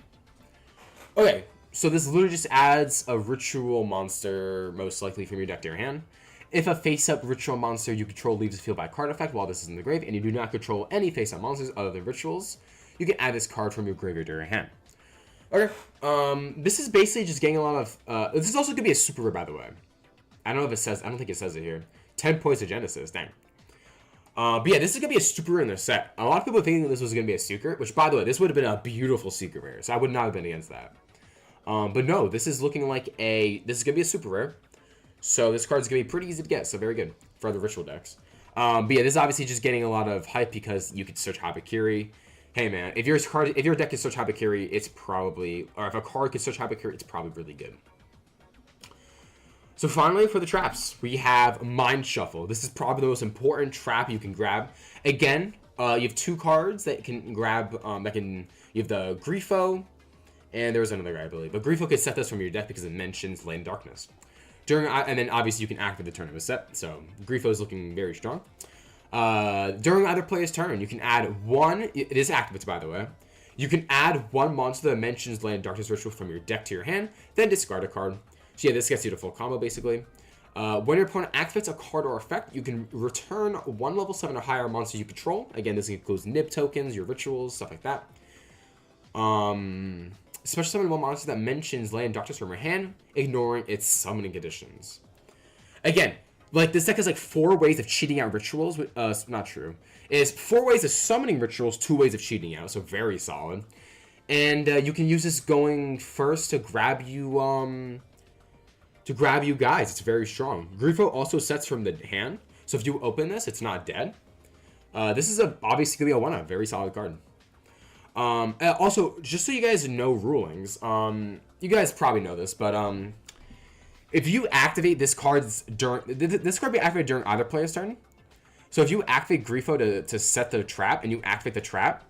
Okay, so this literally just adds a ritual monster, most likely from your deck to your hand. If a face-up ritual monster you control leaves the field by card effect while this is in the grave, and you do not control any face-up monsters other than rituals, you can add this card from your graveyard to your hand. Okay, this is basically just getting a lot of... this is also going to be a super rare, by the way. I don't know if it says... I don't think it says it here. 10 points of Genesis, dang. But yeah, this is going to be a super rare in their set. A lot of people are thinking this was going to be a secret, which, by the way, this would have been a beautiful secret rare, so I would not have been against that. But no, this is looking like this is going to be a super rare. So this card is going to be pretty easy to get, so very good for the ritual decks. But yeah, this is obviously just getting a lot of hype because you could search Habakiri. Hey man, if your deck can search Habakiri, it's probably, or if a card can search Habakiri, it's probably really good. So finally, for the traps, we have Mind Shuffle. This is probably the most important trap you can grab. Again, you have 2 cards that can grab, you have the Grifo, and there's another guy, I believe. But Grifo can set this from your deck because it mentions Light and Darkness. And then obviously you can activate the turn of a set, so Grifo is looking very strong. During either player's turn, you can add one. It is activates, by the way. You can add one monster that mentions Light and Darkness Ritual from your deck to your hand, then discard a card. So yeah, this gets you the full combo basically. When your opponent activates a card or effect, you can return 1 level 7 or higher monsters you control. Again, this includes nib tokens, your rituals, stuff like that. Special summon one monster that mentions Land Doctress from your hand, ignoring its summoning conditions. Again, like this deck is like 4 ways of cheating out rituals. Not true. It's 4 ways of summoning rituals, 2 ways of cheating out. So very solid. And you can use this going first to grab you guys. It's very strong. Grifo also sets from the hand, so if you open this, it's not dead. This is obviously a 1-up, very solid card. Also, just so you guys know rulings, you guys probably know this, but if you activate this card this card be activated during either player's turn. So if you activate Grifo to set the trap and you activate the trap,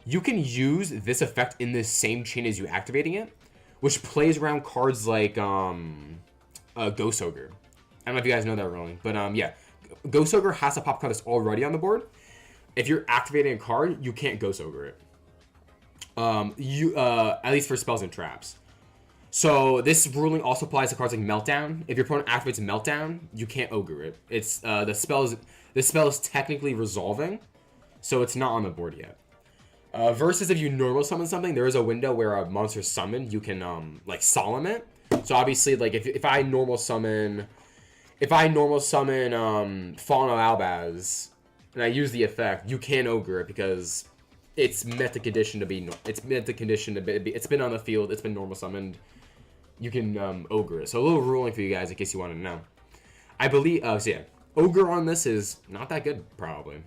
you can use this effect in the same chain as you activating it, which plays around cards like Ghost Ogre. I don't know if you guys know that ruling, but yeah, Ghost Ogre has to pop card that's already on the board. If you're activating a card, you can't Ghost Ogre it. At least for spells and traps. So this ruling also applies to cards like Meltdown. If your opponent activates Meltdown, you can't Ogre it. It's the spell is technically resolving, so it's not on the board yet. Versus if you normal summon something, there is a window where a monster summoned, you can like solemn it. So obviously, like if I normal summon Fallen of Albaz and I use the effect, you can't Ogre it because it's meant the condition to be. It's been on the field. It's been normal summoned. You can Ogre it. So a little ruling for you guys in case you want to know. I believe. So yeah, Ogre on this is not that good probably.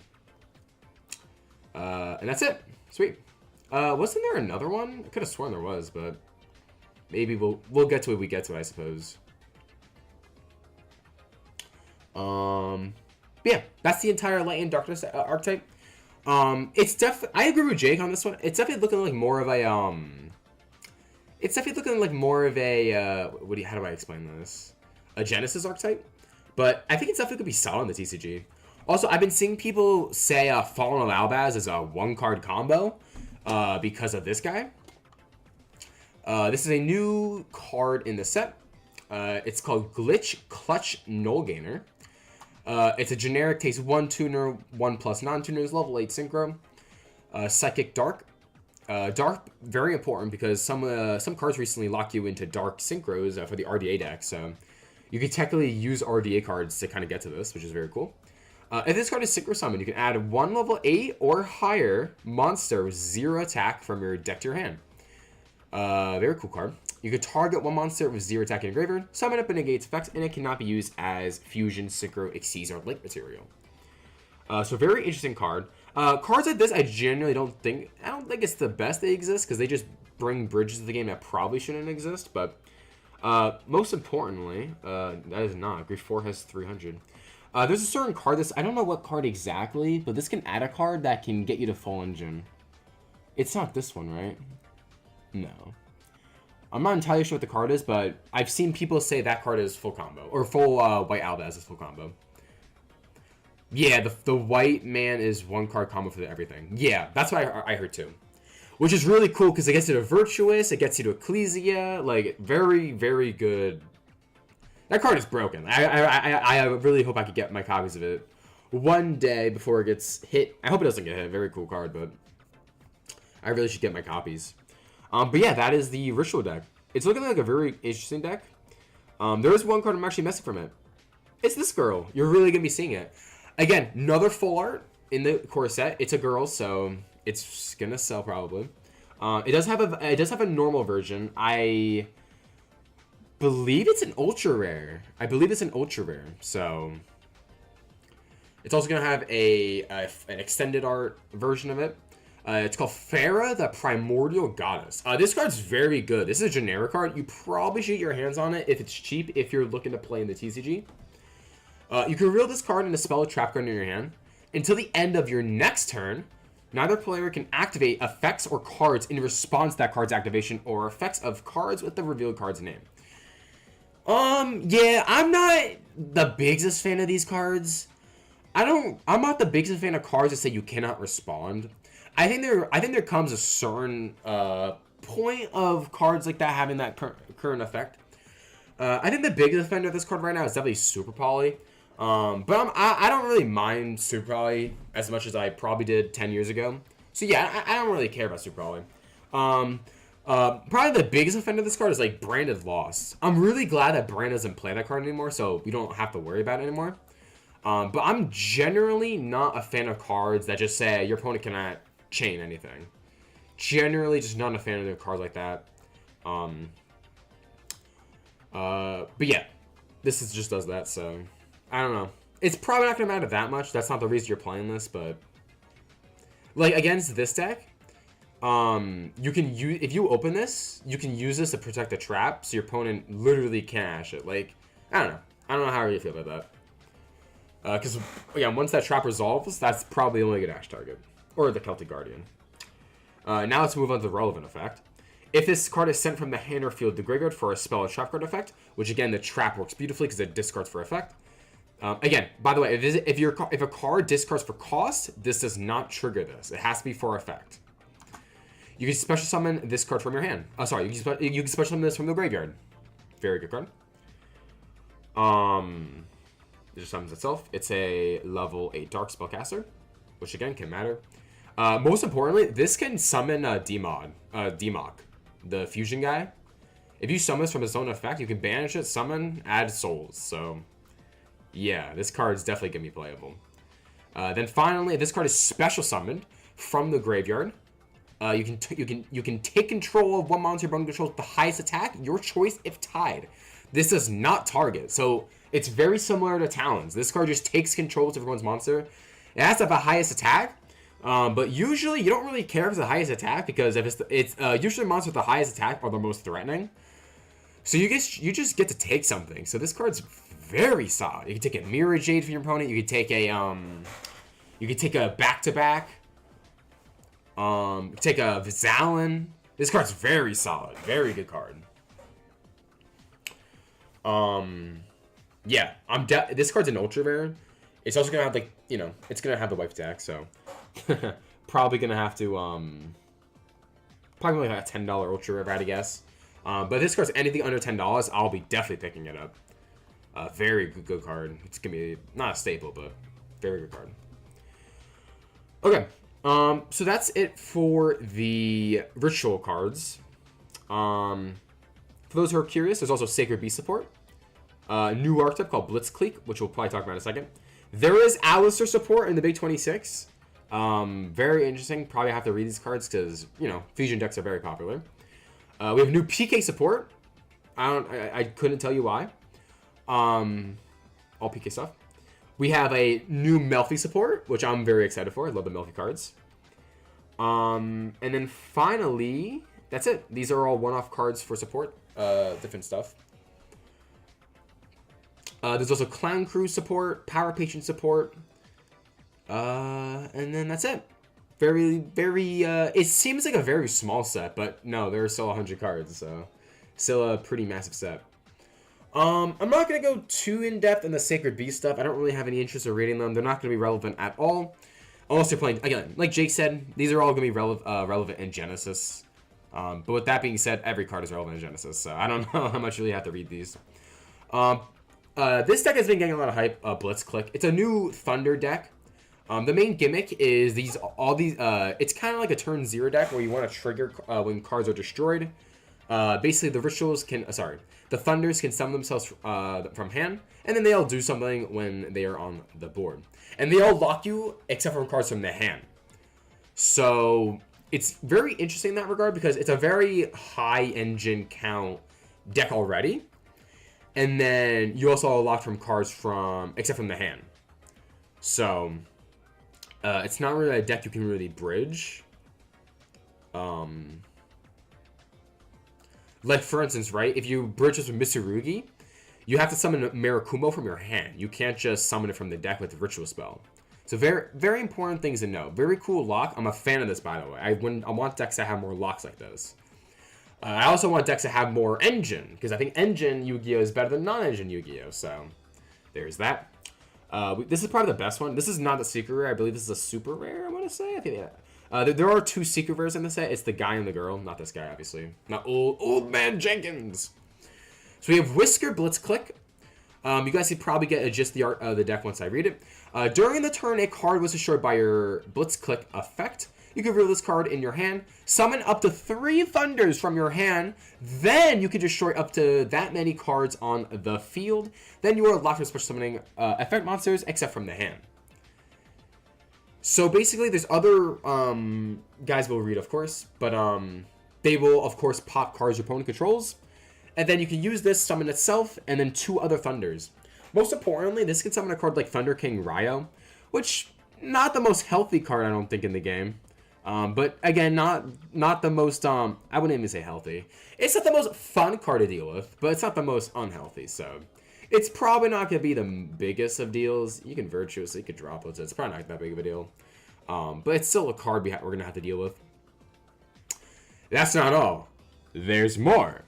And that's it. Sweet. Wasn't there another one? I could have sworn there was, but maybe we'll get to it. We get to it, I suppose. Yeah, that's the entire Light and Darkness archetype. It's definitely. I agree with Jake on this one. It's definitely looking like more of a how do I explain this? A Genesis archetype, but I think it's definitely gonna be solid in the TCG. Also, I've been seeing people say Fallen of Albaz is a 1-card combo because of this guy. This is a new card in the set. It's called Glitch Clutch Null Gainer. It's a generic, takes 1 tuner, 1+ non-tuners, level 8 synchro. Psychic Dark. Dark, very important because some cards recently lock you into Dark synchros for the RDA deck. So you can technically use RDA cards to kind of get to this, which is very cool. If this card is synchro summoned, you can add 1 level 8 or higher monster with 0 attack from your deck to your hand. Very cool card. You can target 1 monster with 0 attack in your graveyard, summon it, but negates effects, and it cannot be used as fusion, synchro, exceeds, or link material. So very interesting card. Cards like this, I don't think it's the best they exist because they just bring bridges to the game that probably shouldn't exist. But most importantly, that is not. Grief 4 has 300. There's a certain card I don't know what card exactly, but this can add a card that can get you to full engine. It's not this one, right? No. I'm not entirely sure what the card is, but I've seen people say that card is full combo. Or full White Albaz is full combo. Yeah, the white man is 1-card combo for everything. Yeah, that's what I heard too. Which is really cool because it gets you to Virtuous, it gets you to Ecclesia. Like, very, very good. That card is broken. I really hope I could get my copies of it one day before it gets hit. I hope it doesn't get hit. Very cool card, but I really should get my copies. But yeah, that is the Ritual deck. It's looking like a very interesting deck. There is one card I'm actually missing from it. It's this girl. You're really going to be seeing it. Again, another full art in the core set. It's a girl, so it's going to sell probably. It does have a normal version. I believe it's an ultra rare. So it's also going to have an extended art version of it. It's called Farah, the Primordial Goddess. This card's very good. This is a generic card. You probably should get your hands on it if it's cheap, if you're looking to play in the TCG. You can reveal this card and a spell a trap card in your hand. Until the end of your next turn, neither player can activate effects or cards in response to that card's activation or effects of cards with the revealed card's name. Yeah, I'm not the biggest fan of these cards. I'm not the biggest fan of cards that say you cannot respond. I think there comes a certain point of cards like that having that current effect. I think the biggest offender of this card right now is definitely Super Poly. But I don't really mind Super Poly as much as I probably did 10 years ago. So yeah, I don't really care about Super Poly. Probably the biggest offender of this card is like Branded Lost. I'm really glad that Brand doesn't play that card anymore, so we don't have to worry about it anymore. But I'm generally not a fan of cards that just say your opponent cannot chain anything. Generally, just not a fan of the cards like that. But yeah, just does that, so I don't know. It's probably not gonna matter that much. That's not the reason you're playing this, but like against this deck, you can use, if you open this, you can use this to protect the trap, so your opponent literally can't ash it. Like, I don't know how you feel about that. Because again, once that trap resolves, that's probably the only good ash target, or the Celtic Guardian. Now let's move on to the relevant effect. If this card is sent from the hand or field to the graveyard for a spell or trap card effect, which again the trap works beautifully because it discards for effect. Again, by the way, if a card discards for cost, this does not trigger this. It has to be for effect. You can special summon this card from your hand. Oh, sorry, you can special summon this from the graveyard. Very good card. It just summons itself. It's a level 8 Dark Spellcaster, which again can matter. Most importantly, this can summon Demok, the fusion guy. If you summon this from his own effect, you can banish it, summon, add souls. So, yeah, this card is definitely gonna be playable. Then finally, this card is special summoned from the graveyard. You can take control of one monster your opponent controls with the highest attack, your choice if tied. This does not target, so it's very similar to Talons. This card just takes control of everyone's monster. It has to have the highest attack, but usually you don't really care if it's the highest attack because if it's usually monsters with the highest attack are the most threatening. So you just get to take something. So this card's very solid. You can take a Mirror Jade from your opponent. You can take a back-to-back. Take a Vizalin. This card's very solid. Very good card. Yeah, this card's an ultra rare. It's also gonna have it's gonna have the wipe attack, so probably gonna have to probably like a $10 ultra rare if I had to guess. But if this card's anything under $10, I'll be definitely picking it up. Very good card. It's gonna be not a staple, but very good card. Okay. So that's it for the ritual cards. For those who are curious, there's also Sacred Beast support. New archetype called Blitzcleek, which we'll probably talk about in a second. There is Alistair support in the Big 26. Very interesting. Probably have to read these cards because, fusion decks are very popular. We have new PK support. I couldn't tell you why. All PK stuff. We have a new Melfi support, which I'm very excited for. I love the Melfi cards. And then finally, that's it. These are all one-off cards for support. Different stuff. There's also Clown Crew support, Power Patient support. And then that's it. Very, it seems like a very small set, but no, there are still 100 cards, so still a pretty massive set. I'm not going to go too in-depth in the Sacred Beast stuff. I don't really have any interest in reading them. They're not going to be relevant at all. Unless you're playing, again, like Jake said, these are all going to be relevant in Genesis. But with that being said, every card is relevant in Genesis, so I don't know how much you really have to read these. This deck has been getting a lot of hype, Blitzclick. It's a new Thunder deck. The main gimmick is it's kind of like a turn 0 deck where you want to trigger when cards are destroyed. Basically, the Thunders can summon themselves from hand, and then they all do something when they are on the board. And they all lock you, except for cards from the hand. So, it's very interesting in that regard, because it's a very high engine count deck already. And then, you also are locked from cards except from the hand. So, it's not really a deck you can really bridge. Like, for instance, right, if you bridge this with Mitsurugi, you have to summon Mirakumo from your hand. You can't just summon it from the deck with the Ritual Spell. So very, very important things to know. Very cool lock. I'm a fan of this, by the way. I want decks that have more locks like this. I also want decks that have more Engine, because I think Engine Yu-Gi-Oh! Is better than non-Engine Yu-Gi-Oh! So, there's that. This is probably the best one. This is not the secret rare. I believe this is a super rare, I want to say. I think, yeah. There are 2 secret rares in the set. It's the guy and the girl. Not this guy, obviously. Not old man Jenkins. So we have Whisker Blitz Click. You guys can probably get a gist of the art of the deck once I read it. During the turn a card was destroyed by your Blitz Click effect, you can reveal this card in your hand, summon up to 3 Thunders from your hand, then you can destroy up to that many cards on the field. Then you are locked with special summoning effect monsters, except from the hand. So basically, there's other guys we'll read, of course, but they will, of course, pop cards your opponent controls. And then you can use this, summon itself, and then 2 other Thunders. Most importantly, this can summon a card like Thunder King Ryo, which, not the most healthy card, I don't think, in the game. But again, not the most, I wouldn't even say healthy. It's not the most fun card to deal with, but it's not the most unhealthy, so it's probably not going to be the biggest of deals. You can Virtuous, you could drop it, so it's probably not that big of a deal. But it's still a card we're going to have to deal with. That's not all. There's more.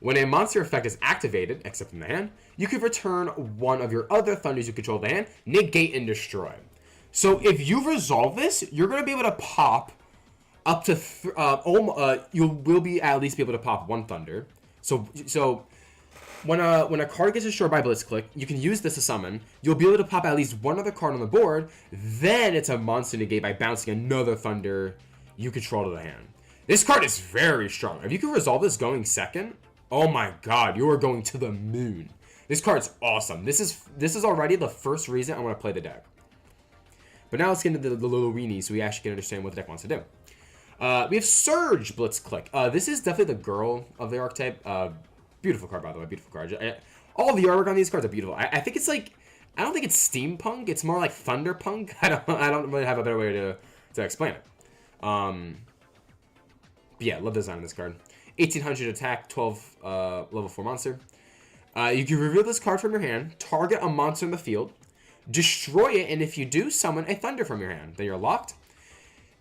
When a monster effect is activated, except from the hand, you can return one of your other Thunders you control the hand, negate and destroy. So if you resolve this, you're going to be able to pop up to, you will be at least be able to pop 1 Thunder. So when a card gets destroyed by Blitz Click, you can use this to summon. You'll be able to pop at least 1 other card on the board. Then it's a monster negate by bouncing another Thunder you control to the hand. This card is very strong. If you can resolve this going second, oh my god, you are going to the moon. This card's awesome. This is already the first reason I want to play the deck. But now let's get into the little weenies so we actually can understand what the deck wants to do. We have Surge Blitz Click. This is definitely the girl of the archetype. Beautiful card, by the way. Beautiful card. All the artwork on these cards are beautiful. I think it's like, I don't think it's steampunk. It's more like thunderpunk. I don't really have a better way to explain it. Yeah, love the design of this card. 1800 attack, 12 level 4 monster. You can reveal this card from your hand, target a monster in the field, destroy it, and if you do, summon a Thunder from your hand. Then you're locked.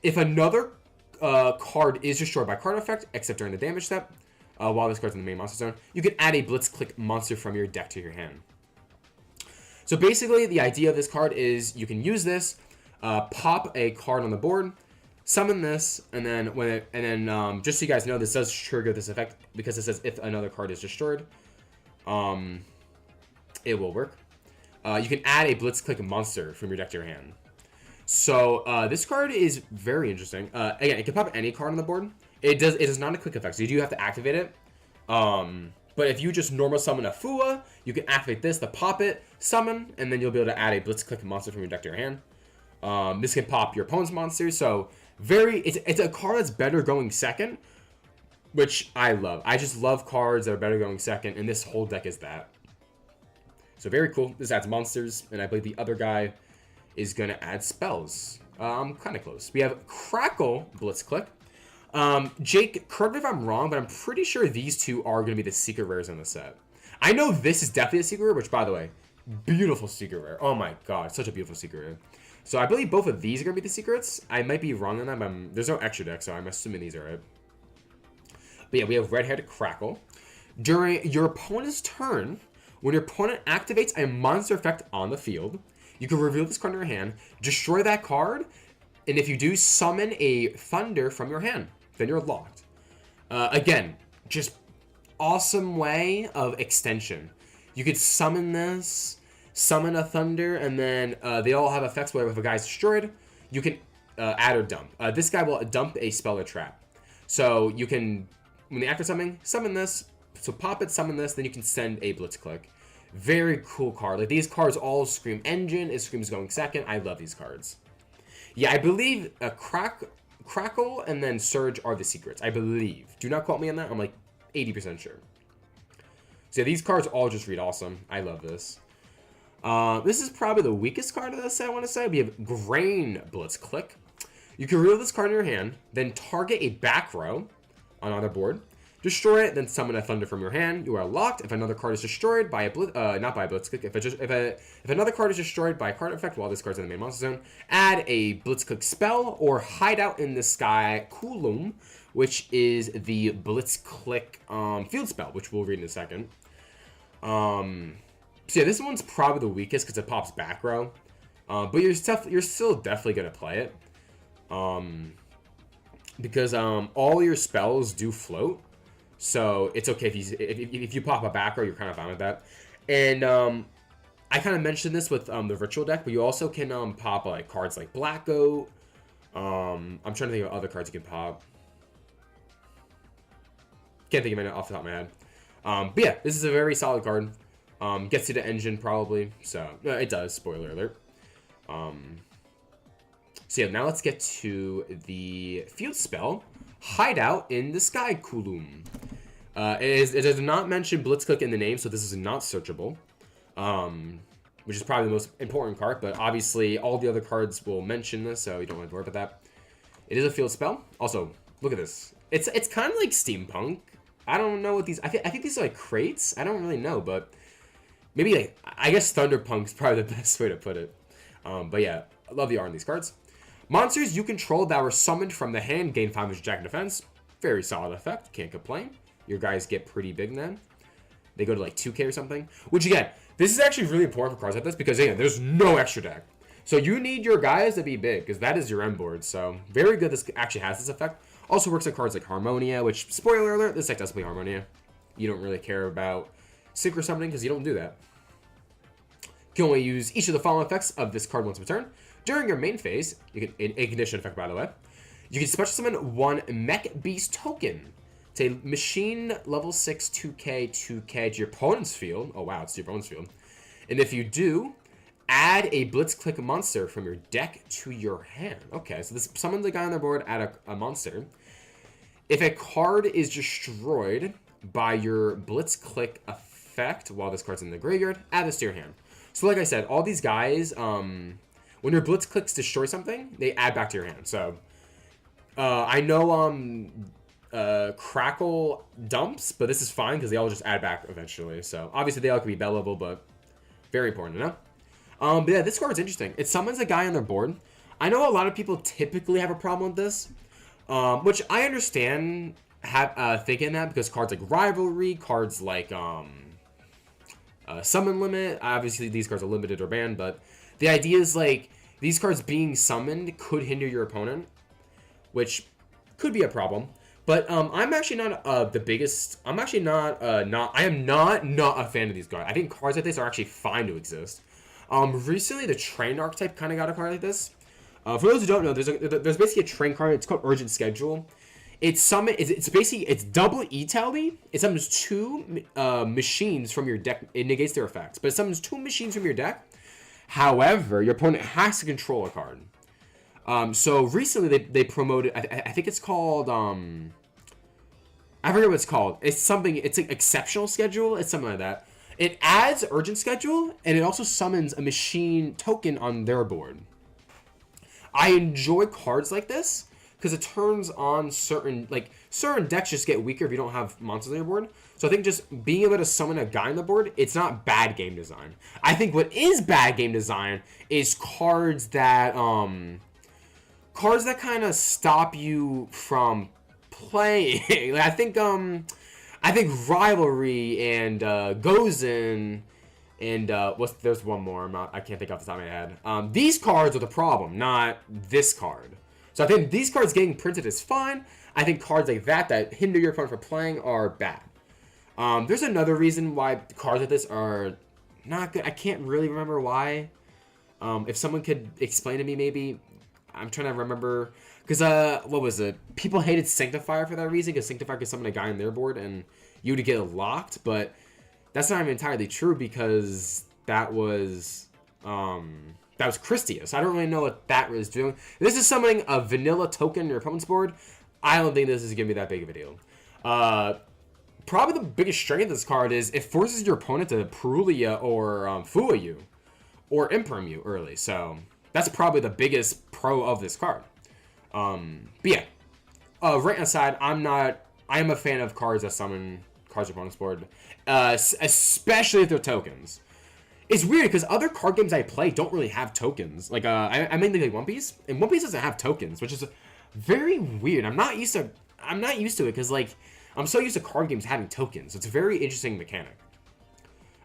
If another card is destroyed by card effect, except during the damage step, while this card's in the main monster zone, you can add a Blitz Click monster from your deck to your hand. So basically, the idea of this card is you can use this, pop a card on the board, summon this, and then just so you guys know, this does trigger this effect because it says if another card is destroyed, it will work. You can add a Blitz Click monster from your deck to your hand. So this card is very interesting. Again, it can pop any card on the board. It is not a quick effect, so you do have to activate it. But if you just normal summon a Fua, you can activate this to pop it, summon, and then you'll be able to add a Blitz Click monster from your deck to your hand. This can pop your opponent's monsters, so it's a card that's better going second, which I love. I just love cards that are better going second, and this whole deck is that. So very cool. This adds monsters, and I believe the other guy is going to add spells. I'm kind of close. We have Crackle Blitz Click. Jake, correct me if I'm wrong, but I'm pretty sure these two are going to be the secret rares in the set. I know this is definitely a secret rare, which, by the way, beautiful secret rare. Oh my god, such a beautiful secret rare. So I believe both of these are going to be the secrets. I might be wrong on that, but there's no extra deck, so I'm assuming these are right. But yeah, we have Red-Headed Crackle. During your opponent's turn, when your opponent activates a monster effect on the field, you can reveal this card in your hand, destroy that card, and if you do, summon a Thunder from your hand. Then you're locked. Again, just awesome way of extension. You could summon this, summon a Thunder, and then they all have effects where if a guy's destroyed, you can add or dump. This guy will dump a spell or trap. So you can, when they activate something, summon this, so pop it, summon this, then you can send a Blitz Click. Very cool card. Like, these cards all scream engine, it screams going second. I love these cards. Yeah, I believe Crackle and then Surge are the secrets. I believe. Do not quote me on that. I'm like 80% sure. So yeah, these cards all just read awesome. I love this. This is probably the weakest card of the set, I want to say. We have Grain Blitz Click. You can reveal this card in your hand, then target a back row on either board. Destroy it, then summon a Thunder from your hand. You are locked. If another card is destroyed by a not by a Blitz Click, if another card is destroyed by a card effect while this card's in the main monster zone, add a Blitz Click spell or Hideout in the Sky Coulomb, which is the Blitz Click field spell, which we'll read in a second. So yeah, this one's probably the weakest because it pops back row, but you're still definitely gonna play it, because all your spells do float. So it's okay if you pop a back row, you're kind of fine with that. And I kind of mentioned this with the virtual deck, but you also can pop like cards like Black Goat. I'm trying to think of other cards you can pop. Can't think of any off the top of my head. But yeah, this is a very solid card. Gets you to engine probably, so it does. Spoiler alert. So yeah, now let's get to the field spell, Hideout in the Sky Kulum. It does not mention Blitzclick in the name, so this is not searchable, which is probably the most important card, but obviously all the other cards will mention this, so you don't have to worry about that. It is a field spell. Also, look at this. It's kind of like steampunk. I don't know what these... I think these are like crates. I don't really know, but maybe like... I guess Thunderpunk is probably the best way to put it. But yeah, I love the art on these cards. Monsters you control that were summoned from the hand gain 5 attack and defense. Very solid effect. Can't complain. Your guys get pretty big then. They go to like 2k or something. Which again, this is actually really important for cards like this because again, there's no extra deck. So you need your guys to be big because that is your end board. So very good this actually has this effect. Also works on cards like Harmonia, which, spoiler alert, this deck does play Harmonia. You don't really care about Synchro Summoning because you don't do that. You can only use each of the following effects of this card once per turn. During your main phase, you can, in a condition effect by the way, you can special summon 1 Mech Beast token to a machine level 6 2k 2k to your opponent's field. Oh wow, it's your opponent's field. And if you do, add a Blitzclick monster from your deck to your hand. Okay, so this summons a guy on their board, add a monster. If a card is destroyed by your Blitzclick effect while this card's in the graveyard, add this to your hand. So like I said, all these guys, when your Blitzclicks destroy something, they add back to your hand. So I know Crackle dumps, but this is fine because they all just add back eventually. So obviously they all can be bellable, but very important to know. But yeah, this card's interesting. It summons a guy on their board. I know a lot of people typically have a problem with this, which I understand thinking that because cards like Rivalry, cards like Summon Limit, obviously these cards are limited or banned, but the idea is like these cards being summoned could hinder your opponent, which could be a problem. But I'm actually not the biggest. I'm actually not I am not a fan of these cards. I think cards like this are actually fine to exist. Recently, the train archetype kind of got a card like this. For those who don't know, there's basically a train card. It's called Urgent Schedule. It's basically double E-tally. It summons 2 machines from your deck. It negates their effects, but it summons 2 machines from your deck. However, your opponent has to control a card. So recently they promoted. I think it's called. I forget what it's called. It's something. It's like Exceptional Schedule. It's something like that. It adds Urgent Schedule, and it also summons a machine token on their board. I enjoy cards like this, because it turns on certain decks just get weaker if you don't have monsters on your board. So I think just being able to summon a guy on the board, it's not bad game design. I think what is bad game design is cards that kind of stop you from playing. I think Rivalry and Gozen and there's one more. I can't think off the top of my head. These cards are the problem, not this card. So I think these cards getting printed is fine. I think cards like that hinder your opponent from playing are bad. There's another reason why cards like this are not good. I can't really remember why. If someone could explain to me, maybe. I'm trying to remember. Because, what was it? People hated Sanctifier for that reason, because Sanctifier could summon a guy on their board and you would get locked. But that's not even entirely true, because that was Christius. I don't really know what that was doing. This is summoning a vanilla token on your opponent's board. I don't think this is going to be that big of a deal. Probably the biggest strength of this card is it forces your opponent to Perulia or Fua you, or Imperm you early. So that's probably the biggest pro of this card. But yeah, right aside, I am a fan of cards that summon cards on your opponent's board, especially if they're tokens. It's weird because other card games I play don't really have tokens. Like I mainly play One Piece, and One Piece doesn't have tokens, which is very weird. I'm not used to it because like I'm so used to card games having tokens. It's a very interesting mechanic.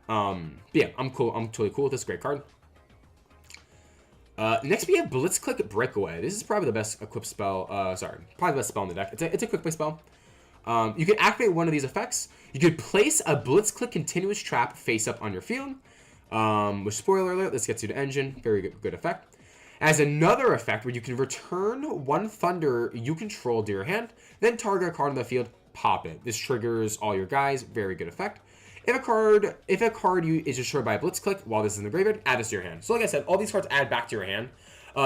But yeah, I'm cool. I'm totally cool with this. Great card. Next we have Blitzclick Breakaway. This is probably the best equipped spell. Probably the best spell in the deck. It's a quick play spell. You can activate one of these effects. You could place a Blitzclick continuous trap face up on your field. With spoiler alert, this gets you to engine. Very good effect. As another effect where you can return one thunder you control to your hand, then target a card on the field, pop it. This triggers all your guys. Very good effect. If a card is destroyed by a Blitzclick while this is in the graveyard, add this to your hand. So like I said, all these cards add back to your hand.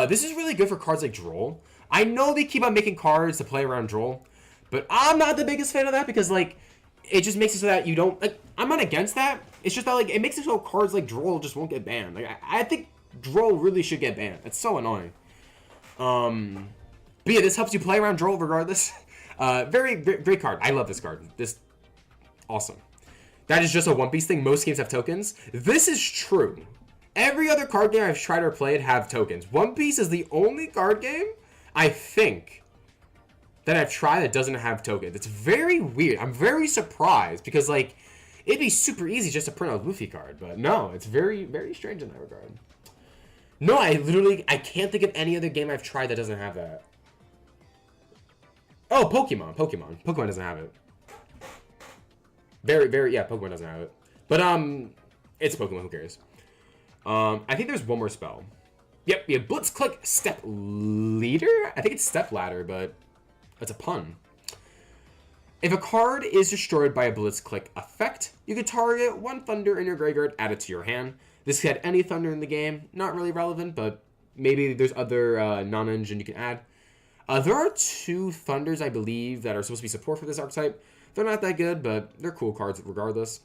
This is really good for cards like Droll. I know they keep on making cards to play around Droll, but I'm not the biggest fan of that because like it just makes it so that you don't like. I'm not against that. It's just that like it makes it so cards like Droll just won't get banned. Like I think Droll really should get banned. It's so annoying. But yeah, this helps you play around Droll regardless. Very great card. I love this card. This awesome. That is just a One Piece thing. Most games have tokens. This is true. Every other card game I've tried or played have tokens. One Piece is the only card game I think that I've tried that doesn't have tokens. It's very weird. I'm very surprised because like it'd be super easy just to print a Luffy card, but no, it's very, very strange in that regard. No, I can't think of any other game I've tried that doesn't have that. Oh, Pokemon. Pokemon doesn't have it. Yeah, Pokemon doesn't have it. But, it's Pokemon, who cares? I think there's one more spell. Yep, yeah, Blitzclick Step Leader? I think it's Step Ladder, but that's a pun. If a card is destroyed by a Blitzclick effect, you can target one Thunder in your graveyard, add it to your hand. This could add any Thunder in the game. Not really relevant, but maybe there's other non-engine you can add. There are 2 Thunders, I believe, that are supposed to be support for this archetype. They're not that good, but they're cool cards regardless.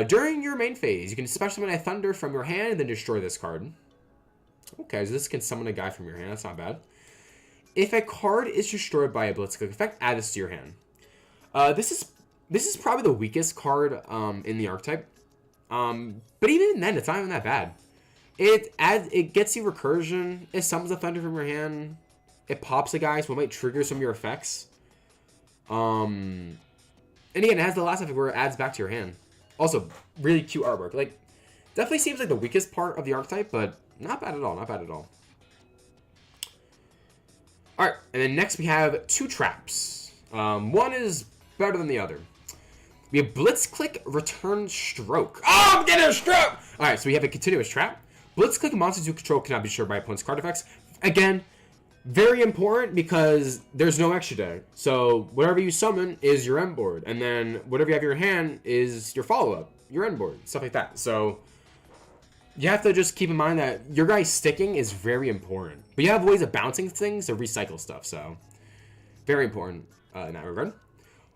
During your main phase, you can special summon a Thunder from your hand and then destroy this card. Okay, so this can summon a guy from your hand. That's not bad. If a card is destroyed by a Blitzclick effect, add this to your hand. This is probably the weakest card in the archetype. But even then, it's not even that bad. It gets you recursion. It summons a Thunder from your hand. It pops a guy, so it might trigger some of your effects. And again, it has the last effect where it adds back to your hand. Also, really cute artwork. Like, definitely seems like the weakest part of the archetype, but not bad at all. Not bad at all. Alright, and then next we have 2 traps. One is better than the other. We have Blitzclick Return Stroke. Oh, I'm getting a stroke! Alright, so we have a continuous trap. Blitzclick monsters you control cannot be destroyed by opponent's card effects. Again, very important because there's no extra deck. So whatever you summon is your end board. And then whatever you have in your hand is your follow-up, your end board, stuff like that. So you have to just keep in mind that your guy's sticking is very important. But you have ways of bouncing things to recycle stuff. So very important in that regard.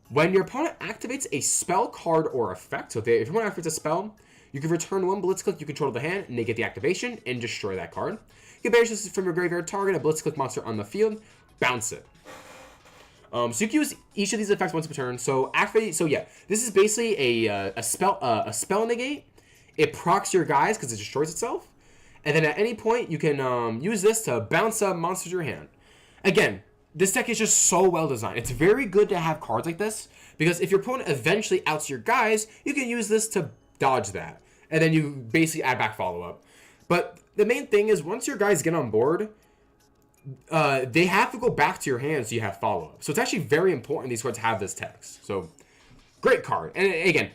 When your opponent activates a spell card or effect, so if your opponent activates a spell, you can return one Blitzclick you control to the hand, negate the activation, and destroy that card. You can banish this from your graveyard, target a Blitzclick monster on the field, bounce it. So you can use each of these effects once per turn. So activate. So yeah, this is basically a spell negate. It procs your guys because it destroys itself, and then at any point you can use this to bounce up monsters to your hand. Again, this deck is just so well designed. It's very good to have cards like this because if your opponent eventually outs your guys, you can use this to dodge that, and then you basically add back follow up. But the main thing is once your guys get on board, they have to go back to your hand so you have follow-up. So it's actually very important these cards have this text. So great card. And again,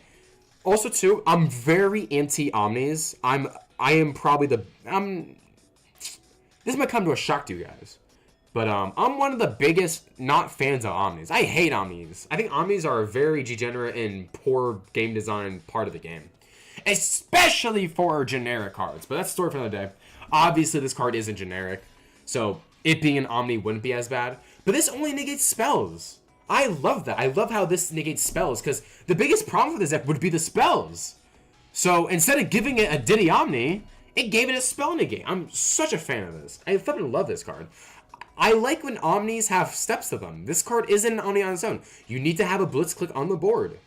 also too, I'm very anti-Omnis. I am probably this might come to a shock to you guys. But I'm one of the biggest not fans of Omnis. I hate Omnis. I think Omnis are a very degenerate and poor game design part of the game. Especially for generic cards. But that's a story for another day. Obviously, this card isn't generic. So, it being an Omni wouldn't be as bad. But this only negates spells. I love that. I love how this negates spells. Because the biggest problem for this deck would be the spells. So, instead of giving it a Diddy Omni, it gave it a spell negate. I'm such a fan of this. I fucking love this card. I like when Omnis have steps to them. This card isn't an Omni on its own. You need to have a Blitzclick on the board.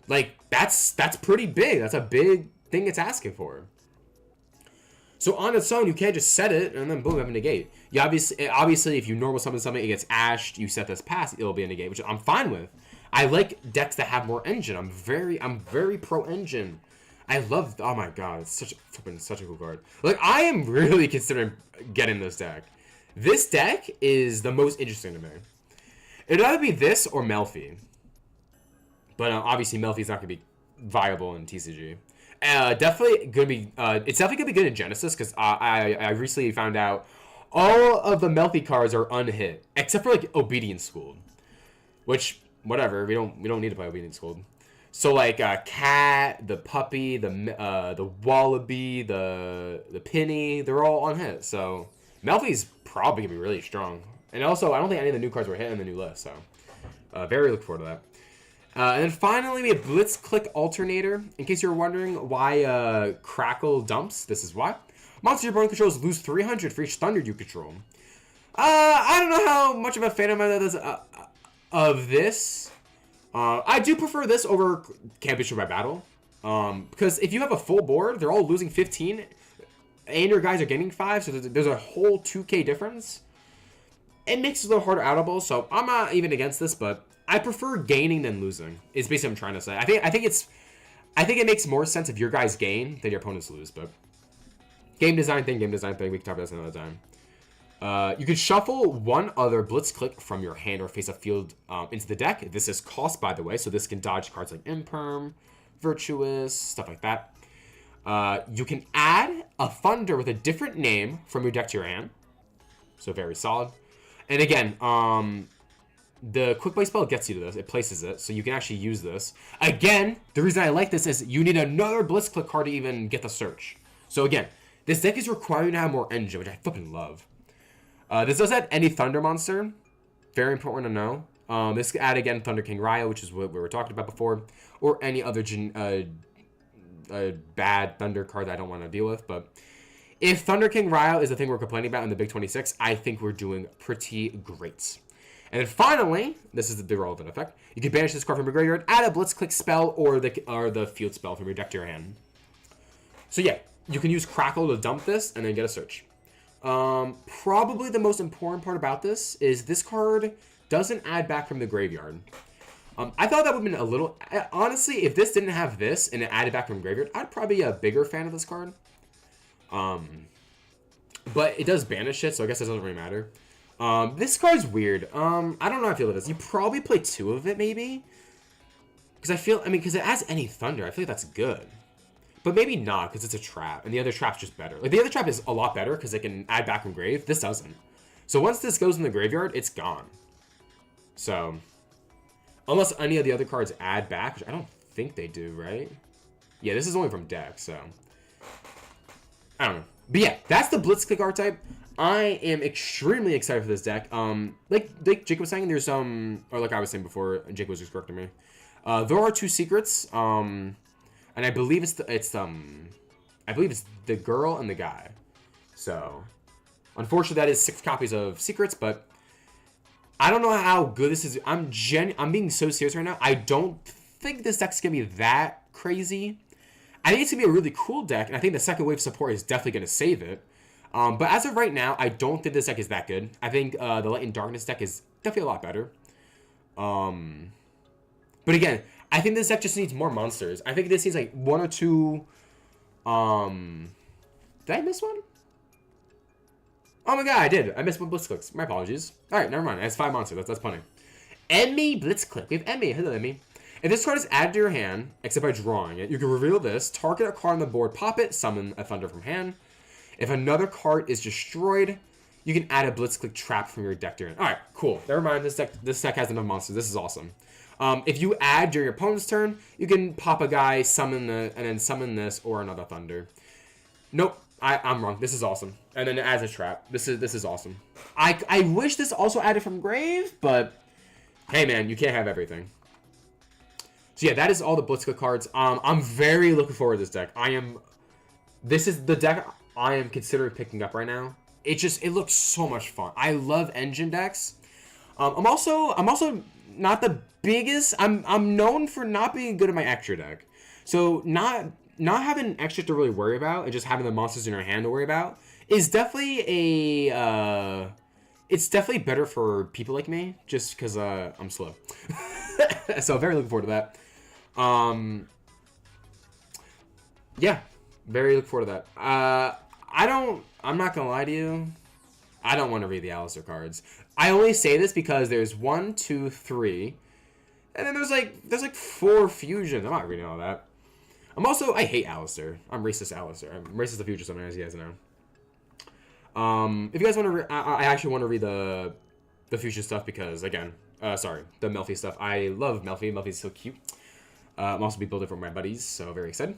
Like, that's pretty big. That's a big thing it's asking for. So on its own, you can't just set it and then boom, have a negate. You obviously, if you normal summon something, it gets ashed. You set this past, it'll be a negate, which I'm fine with. I like decks that have more engine. I'm very pro engine. I love. Oh my god, it's such a cool card. Like I am really considering getting this deck. This deck is the most interesting to me. It'd either be this or Melfi. But obviously, Melfi's not gonna be viable in TCG. Definitely gonna be. It's definitely gonna be good in Genesis because I recently found out all of the Melfi cards are unhit except for like Obedience School, which whatever we don't need to play Obedience School. So like cat, the puppy, the wallaby, the penny, they're all unhit. So Melfi's probably gonna be really strong. And also, I don't think any of the new cards were hit in the new list. So very looking forward to that. And then finally, we have Blitzclick Alternator. In case you're wondering why Crackle dumps, this is why. Monster your opponent controls lose 300 for each Thunder you control. I don't know how much of a fan of this. I do prefer this over Can't Be Destroyed by Battle. Because if you have a full board, they're all losing 15, and your guys are gaining 5, so there's a whole 2k difference. It makes it a little harder outable, so I'm not even against this, but I prefer gaining than losing. Is basically what I'm trying to say. I think it makes more sense if your guys gain than your opponents lose. But game design thing. We can talk about this another time. You can shuffle one other Blitzclick from your hand or face-up field into the deck. This is cost, by the way, so this can dodge cards like Imperm, Virtuous, stuff like that. You can add a Thunder with a different name from your deck to your hand. So very solid. And again, the Quick Play spell gets you to this. It places it, so you can actually use this. Again, the reason I like this is you need another Blitzclick card to even get the search. So again, this deck is requiring to have more engine, which I fucking love. This does add any Thunder monster. Very important to know. This can add, again, Thunder King Raya, which is what we were talking about before. Or any other bad Thunder card that I don't want to deal with. But if Thunder King Raya is the thing we're complaining about in the Big 26, I think we're doing pretty great. And then finally, this is the relevant effect. You can banish this card from your graveyard, add a Blitzclick spell or the field spell from your deck to your hand. So yeah, you can use Crackle to dump this and then get a search. Probably the most important part about this is this card doesn't add back from the graveyard. I thought that would have been a little... Honestly, if this didn't have this and it added back from the graveyard, I'd probably be a bigger fan of this card. But it does banish it, so I guess it doesn't really matter. This card's weird. I don't know how I feel about this. You probably play 2 of it, maybe? Because it has any Thunder. I feel like that's good. But maybe not, because it's a trap. And the other trap's just better. Like, the other trap is a lot better, because it can add back from grave. This doesn't. So once this goes in the graveyard, it's gone. So, unless any of the other cards add back, which I don't think they do, right? Yeah, this is only from deck, so... I don't know. But yeah, that's the Blitzclick archetype. I am extremely excited for this deck. Like Jake was saying, there's or like I was saying before, Jake was just correcting me. There are 2 secrets. And I believe it's the girl and the guy. So, unfortunately, that is 6 copies of secrets, but I don't know how good this is. I'm being so serious right now. I don't think this deck's gonna be that crazy. I think it's gonna be a really cool deck, and I think the second wave support is definitely gonna save it. But as of right now, I don't think this deck is that good. I think the Light and Darkness deck is definitely a lot better. But again, I think this deck just needs more monsters. I think this needs like 1 or 2... Did I miss one? Oh my god, I did. I missed 1 Blitzclicks. My apologies. Alright, never mind. That's 5 monsters. That's plenty. Emmy Blitzclick. We have Emmy. Hello, Emmy. If this card is added to your hand, except by drawing it, you can reveal this, target a card on the board, pop it, summon a Thunder from hand. If another card is destroyed, you can add a Blitzclick trap from your deck to your hand. Alright, cool. Never mind, this deck has enough monsters. This is awesome. If you add during your opponent's turn, you can pop a guy, and then summon this or another Thunder. Nope, I'm wrong. This is awesome. And then it adds a trap. This is awesome. I wish this also added from Grave, but hey man, you can't have everything. So yeah, that is all the Blitzclick cards. I'm very looking forward to this deck. This is the deck I am considering picking up right now. It looks so much fun. I love engine decks. I'm also not the biggest. I'm known for not being good at my extra deck. So not having an extra to really worry about and just having the monsters in your hand to worry about is definitely it's definitely better for people like me, just because I'm slow. So very looking forward to that. Yeah, very looking forward to that. I'm not gonna lie to you. I don't want to read the Alistair cards. I only say this because there's 1, 2, 3. And then there's like 4 fusions. I'm not reading all that. I hate Alistair. I'm racist Alistair. I'm racist the future summon, as you guys know. If you guys want to, I actually want to read the future stuff because, again, sorry, the Melfi stuff. I love Melfi. Melfi's so cute. I'm also be building for my buddies, so very excited.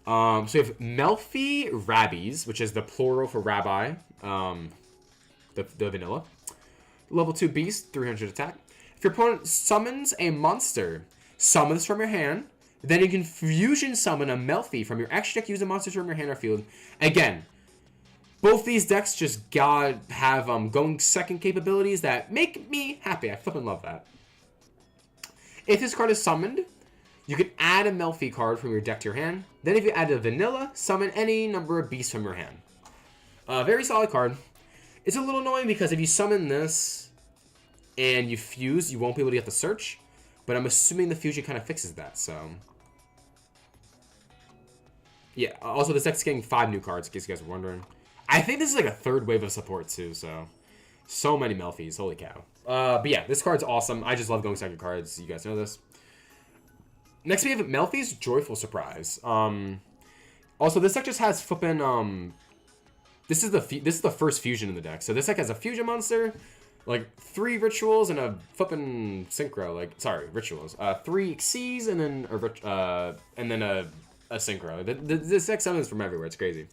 So we have Melfi Rabbies, which is the plural for rabbi. The vanilla. Level 2 beast, 300 attack. If your opponent summons a monster, summon this from your hand. Then you can fusion summon a Melfi from your extra deck. Use a monster from your hand or field. Again, both these decks just have going second capabilities that make me happy. I flippin' love that. If this card is summoned, you can add a Melfi card from your deck to your hand. Then if you add a vanilla, summon any number of beasts from your hand. Very solid card. It's a little annoying because if you summon this and you fuse, you won't be able to get the search. But I'm assuming the fusion kind of fixes that, so... Yeah, also this deck's getting 5 new cards, in case you guys are wondering. I think this is like a 3rd wave of support, too, so... So many Melfis, holy cow. But yeah, this card's awesome. I just love going second cards, you guys know this. Next we have Melfi's Joyful Surprise. Also, this deck just has flippin', This is the first fusion in the deck. So this deck has a fusion monster, like 3 rituals and a flippin' synchro. Like, sorry, rituals. 3 Xyz and then a synchro. This deck summons from everywhere. It's crazy.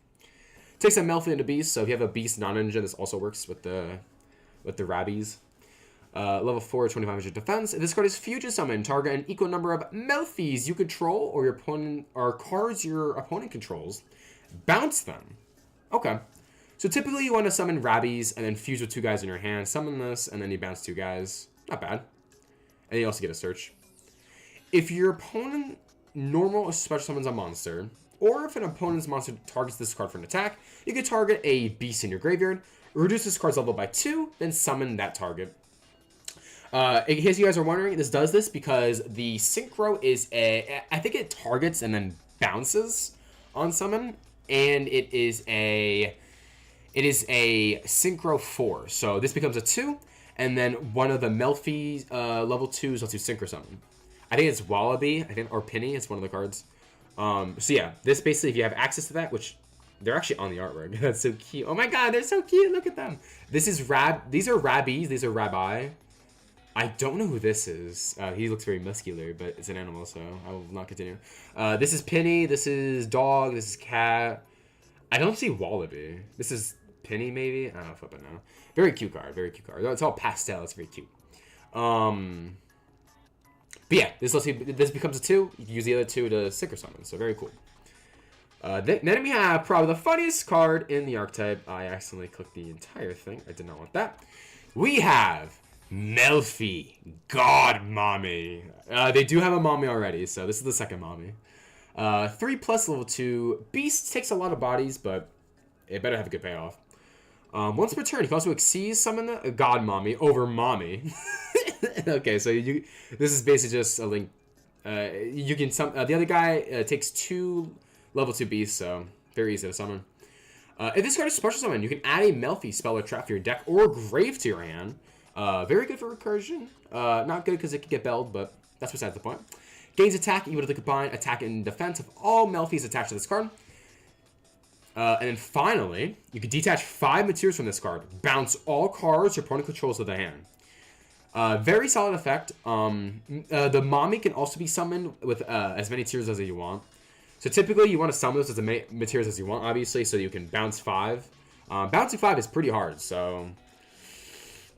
Takes a Melfi into beast. So if you have a beast non-ninja, this also works with the Rabbies. Level 4, 2500 defense. If this card is fusion summoned, target an equal number of Melfis you control or your opponent or cards your opponent controls. Bounce them. Okay. So typically you want to summon Rabbies and then fuse with 2 guys in your hand. Summon this and then you bounce 2 guys. Not bad. And you also get a search. If your opponent normal or special summons a monster, or if an opponent's monster targets this card for an attack, you can target a beast in your graveyard, reduce this card's level by 2, then summon that target. In case you guys are wondering, this does this because the synchro is I think it targets and then bounces on summon, and it is a synchro 4. So this becomes a 2, and then one of the Melfi level 2s lets you synchro summon. I think it's Wallaby, or Penny. It's one of the cards. So yeah, this basically, if you have access to that, which they're actually on the artwork. That's so cute. Oh my god, they're so cute. Look at them. These are Rabbies. These are Rabbi. I don't know who this is. He looks very muscular, but it's an animal, so I will not continue. This is Penny. This is Dog. This is Cat. I don't see Wallaby. This is Penny, maybe? I don't know if I know. Very cute card. Very cute card. It's all pastel. It's very cute. But yeah, this becomes a 2. You can use the other 2 to synchro summon. So very cool. Then we have probably the funniest card in the archetype. I accidentally clicked the entire thing. I did not want that. We have Melfi, God Mommy. They do have a mommy already, so this is the second mommy. 3+ level 2. Beast takes a lot of bodies, but it better have a good payoff. Once per turn, you can also Xyz summon a God Mommy over Mommy. Okay, so this is basically just a link. You can the other guy takes 2 level 2 beasts, so very easy to summon. If this card is special summon, you can add a Melfi spell or trap to your deck or grave to your hand. Very good for recursion. Not good because it can get belled, but that's besides the point. Gains attack equal to the combined attack and defense of all Melfis attached to this card. And then finally, you can detach 5 materials from this card. Bounce all cards your opponent controls with the hand. Very solid effect. The Mommy can also be summoned with as many tiers as you want. So typically you want to summon those as many materials as you want, obviously, so you can bounce 5. Bouncing 5 is pretty hard, so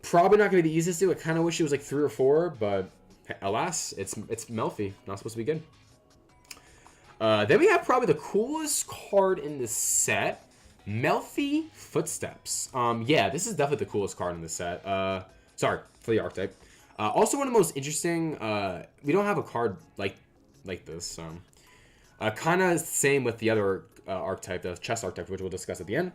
probably not going to be the easiest to do. I kind of wish it was like 3 or 4, but alas, it's Melfi. Not supposed to be good. Then we have probably the coolest card in this set, Melfi Footsteps. Yeah, this is definitely the coolest card in this set. Sorry, for the archetype. Also one of the most interesting, we don't have a card like this, so. Kind of same with the other archetype, the chess archetype, which we'll discuss at the end.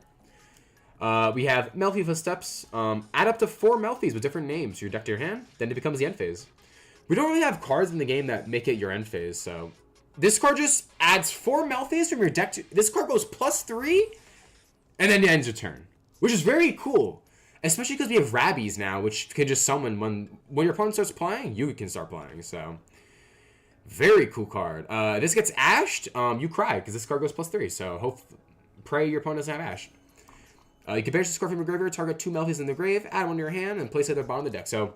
We have Melfi Footsteps. Add up to 4 Melfis with different names to your deck to your hand, then it becomes the end phase. We don't really have cards in the game that make it your end phase, so this card just adds 4 Melfis from your deck to... This card goes +3, and then it ends your turn, which is very cool. Especially because we have Rabbies now, which can just summon when your opponent starts playing, you can start playing. So, very cool card. This gets ashed, you cry, because this card goes +3. So, pray your opponent doesn't have ash. You can banish this card from your graveyard, target 2 Melfies in the grave, add one to your hand, and place it at the bottom of the deck. So,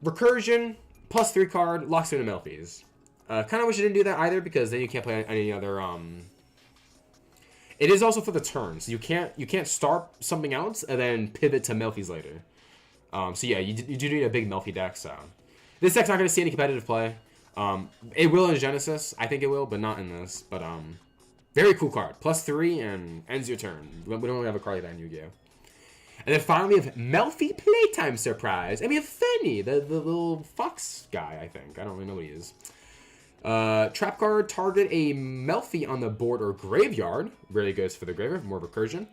Recursion, +3 card, locks into Melfies. Kind of wish I didn't do that either, because then you can't play any other, It is also for the turn, so you can't start something else and then pivot to Melfies later. So yeah, you do need a big Melfi deck, so. This deck's not going to see any competitive play. It will in Genesis, I think it will, but not in this. But, very cool card. +3 and ends your turn. We don't really have a card like that in Yu-Gi-Oh! And then finally we have Melfi Playtime Surprise. And we have Fenny, the little fox guy, I think. I don't really know what he is. Trap card, target a Melfi on the board or graveyard. Really good for the graveyard, more recursion.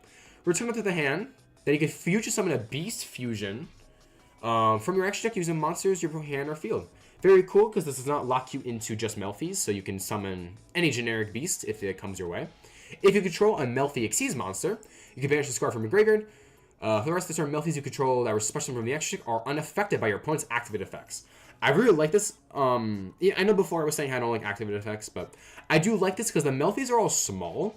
Return it to the hand. Then you can future summon a Beast Fusion from your extra deck using monsters, your hand, or field. Very cool, because this does not lock you into just Melfis, so you can summon any generic beast if it comes your way. If you control a Melfi Xyz monster, you can banish this card from your graveyard. For the rest of the turn, Melfis you control that were special from the extra deck are unaffected by your opponent's activated effects. I really like this. Yeah, I know before I was saying I don't like activated effects, but I do like this because the Melfis are all small.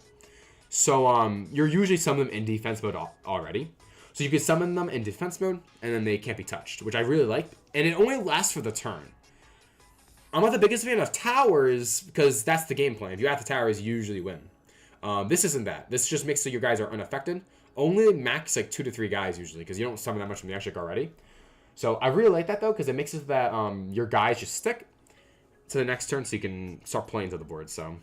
So you're usually summoning them in defense mode already. So you can summon them in defense mode, and then they can't be touched, which I really like. And it only lasts for the turn. I'm not the biggest fan of towers, because that's the game plan. If you have the towers, you usually win. This isn't that. This just makes so your guys are unaffected. Only max like 2 to 3 guys usually, because you don't summon that much from the extra deck already. So I really like that though, because it makes it that your guys just stick to the next turn, so you can start playing to the board. So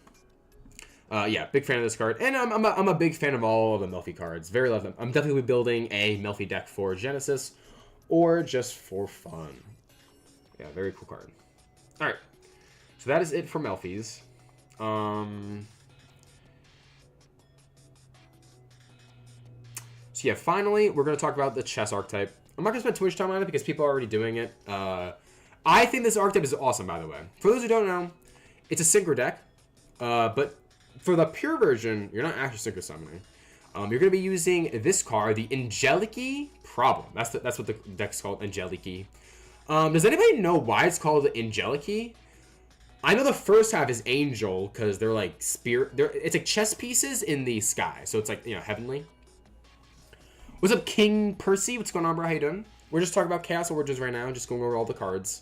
yeah, big fan of this card, and I'm a big fan of all of the Melfi cards. Very love them. I'm definitely building a Melfi deck for Genesis, or just for fun. Yeah, very cool card. All right, so that is it for Melfis. So yeah, finally, we're going to talk about the chess archetype. I'm not going to spend too much time on it because people are already doing it. I think this archetype is awesome, by the way. For those who don't know, it's a synchro deck. But for the pure version, you're not actually synchro summoning. You're going to be using this card, the Angeliki Problem. That's what the deck's called, Angeliki. Does anybody know why it's called Angeliki? I know the first half is angel because they're like spirit. It's like chess pieces in the sky, so it's like, you know, heavenly. What's up, King Percy? What's going on, bro? How you doing? We're just talking about Chaos Origins right now, just going over all the cards.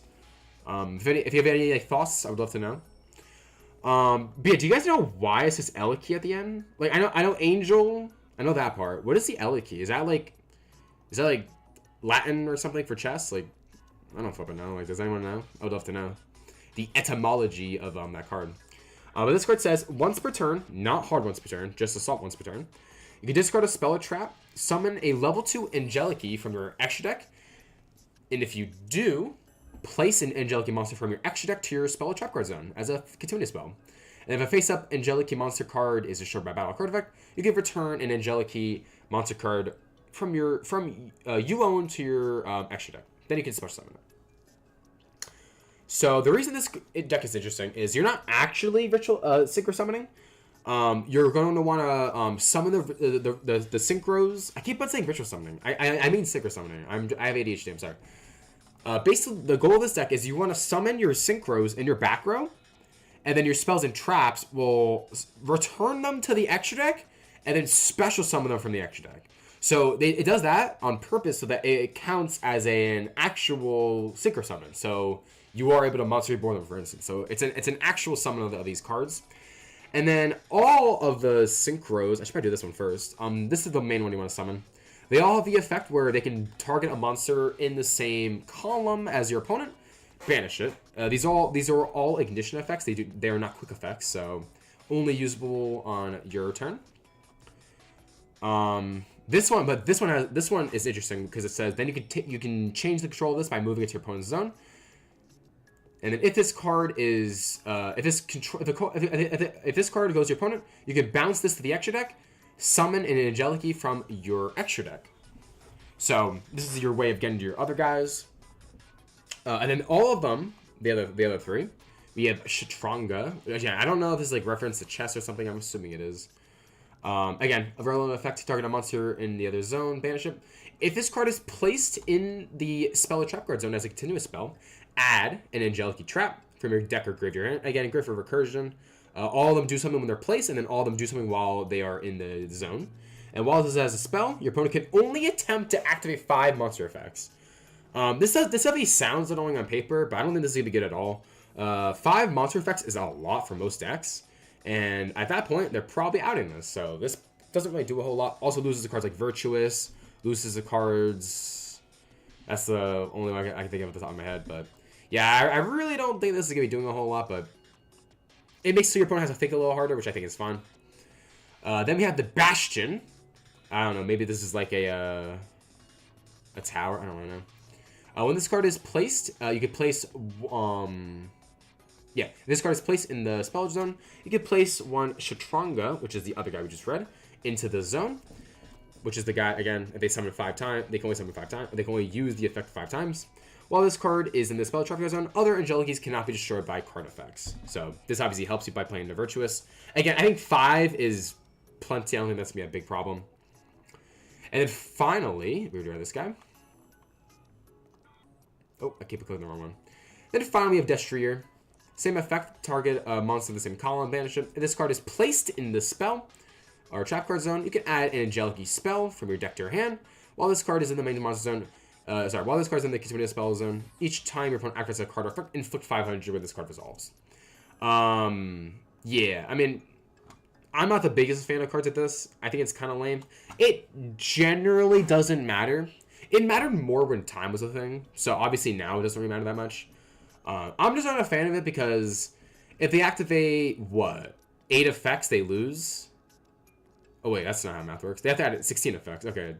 If you have any like, thoughts, I would love to know. But yeah, do you guys know why it says Eliki at the end? Like, I know angel. I know that part. What is the Eliki? Is that like Latin or something for chess? Like, I don't fucking know. Like, does anyone know? I would love to know the etymology of that card. But this card says once per turn, not hard once per turn, just assault once per turn. You can discard a spell or trap, summon a level 2 Angeliki from your extra deck, and if you do, place an Angeliki monster from your extra deck to your spell or trap card zone as a continuous spell. And if a face-up Angeliki monster card is destroyed by battle card effect, you can return an Angeliki monster card from you own to your extra deck. Then you can special summon it. So the reason this deck is interesting is you're not actually synchro summoning. You're going to want to summon the synchros. I keep on saying ritual summoning. I mean synchro summoning. I have ADHD. I'm sorry. Basically, the goal of this deck is you want to summon your synchros in your back row, and then your spells and traps will return them to the extra deck, and then special summon them from the extra deck. So it does that on purpose so that it counts as an actual synchro summon. So you are able to monster reborn them, for instance. So it's an actual summon of these cards. And then all of the synchros, I should probably do this one first. This is the main one you want to summon. They all have the effect where they can target a monster in the same column as your opponent, banish it. These are all ignition effects. They are not quick effects, so only usable on your turn. This one is interesting because it says then you can change the control of this by moving it to your opponent's zone. And then if this card is if this card goes to your opponent, you can bounce this to the extra deck, summon an Angeliki from your extra deck. So this is your way of getting to your other guys. And then all of them, the other three, we have Shatranga. Yeah, I don't know if this is like reference to chess or something. I'm assuming it is. Again, a relevant effect to target a monster in the other zone, banish it. If this card is placed in the spell or trap card zone as a continuous spell, add an Angelic Trap from your deck or graveyard. Again, great for recursion. All of them do something when they're placed, and then all of them do something while they are in the zone. And while this is as a spell, your opponent can only attempt to activate 5 monster effects. This definitely sounds annoying on paper, but I don't think this is going to be good at all. 5 monster effects is a lot for most decks, and at that point, they're probably outing this. So this doesn't really do a whole lot. Also loses the cards like Virtuous, loses the cards. That's the only one I can think of at the top of my head. But yeah, I really don't think this is going to be doing a whole lot, but it makes so your opponent has to think a little harder, which I think is fine. Then we have the Bastion. I don't know, maybe this is like a tower. I don't really know. When this card is placed, you could place this card is placed in the spell zone. You could place one Shatranga, which is the other guy we just read, into the zone, which is the guy, again, if they summon 5 times, they can only summon 5 times, they can only use the effect 5 times. While this card is in the spell trap zone, other Angelices cannot be destroyed by card effects. So this obviously helps you by playing the Virtuous. Again, I think 5 is plenty. I don't think that's going to be a big problem. And then finally, we do this guy. Oh, I keep clicking the wrong one. Then finally, we have Destrier. Same effect, target a monster of the same column, banish it. If this card is placed in the spell or trap card zone, you can add an Angelic spell from your deck to your hand. While this card is in the main monster zone, while this card is in the continuous spell zone, each time your opponent activates a card effect, inflict 500 when this card resolves. Yeah, I mean, I'm not the biggest fan of cards like this. I think it's kind of lame. It generally doesn't matter. It mattered more when time was a thing. So obviously now it doesn't really matter that much. I'm just not a fan of it because if they activate, 8 effects, they lose? Oh wait, that's not how math works. They have to add 16 effects. Okay.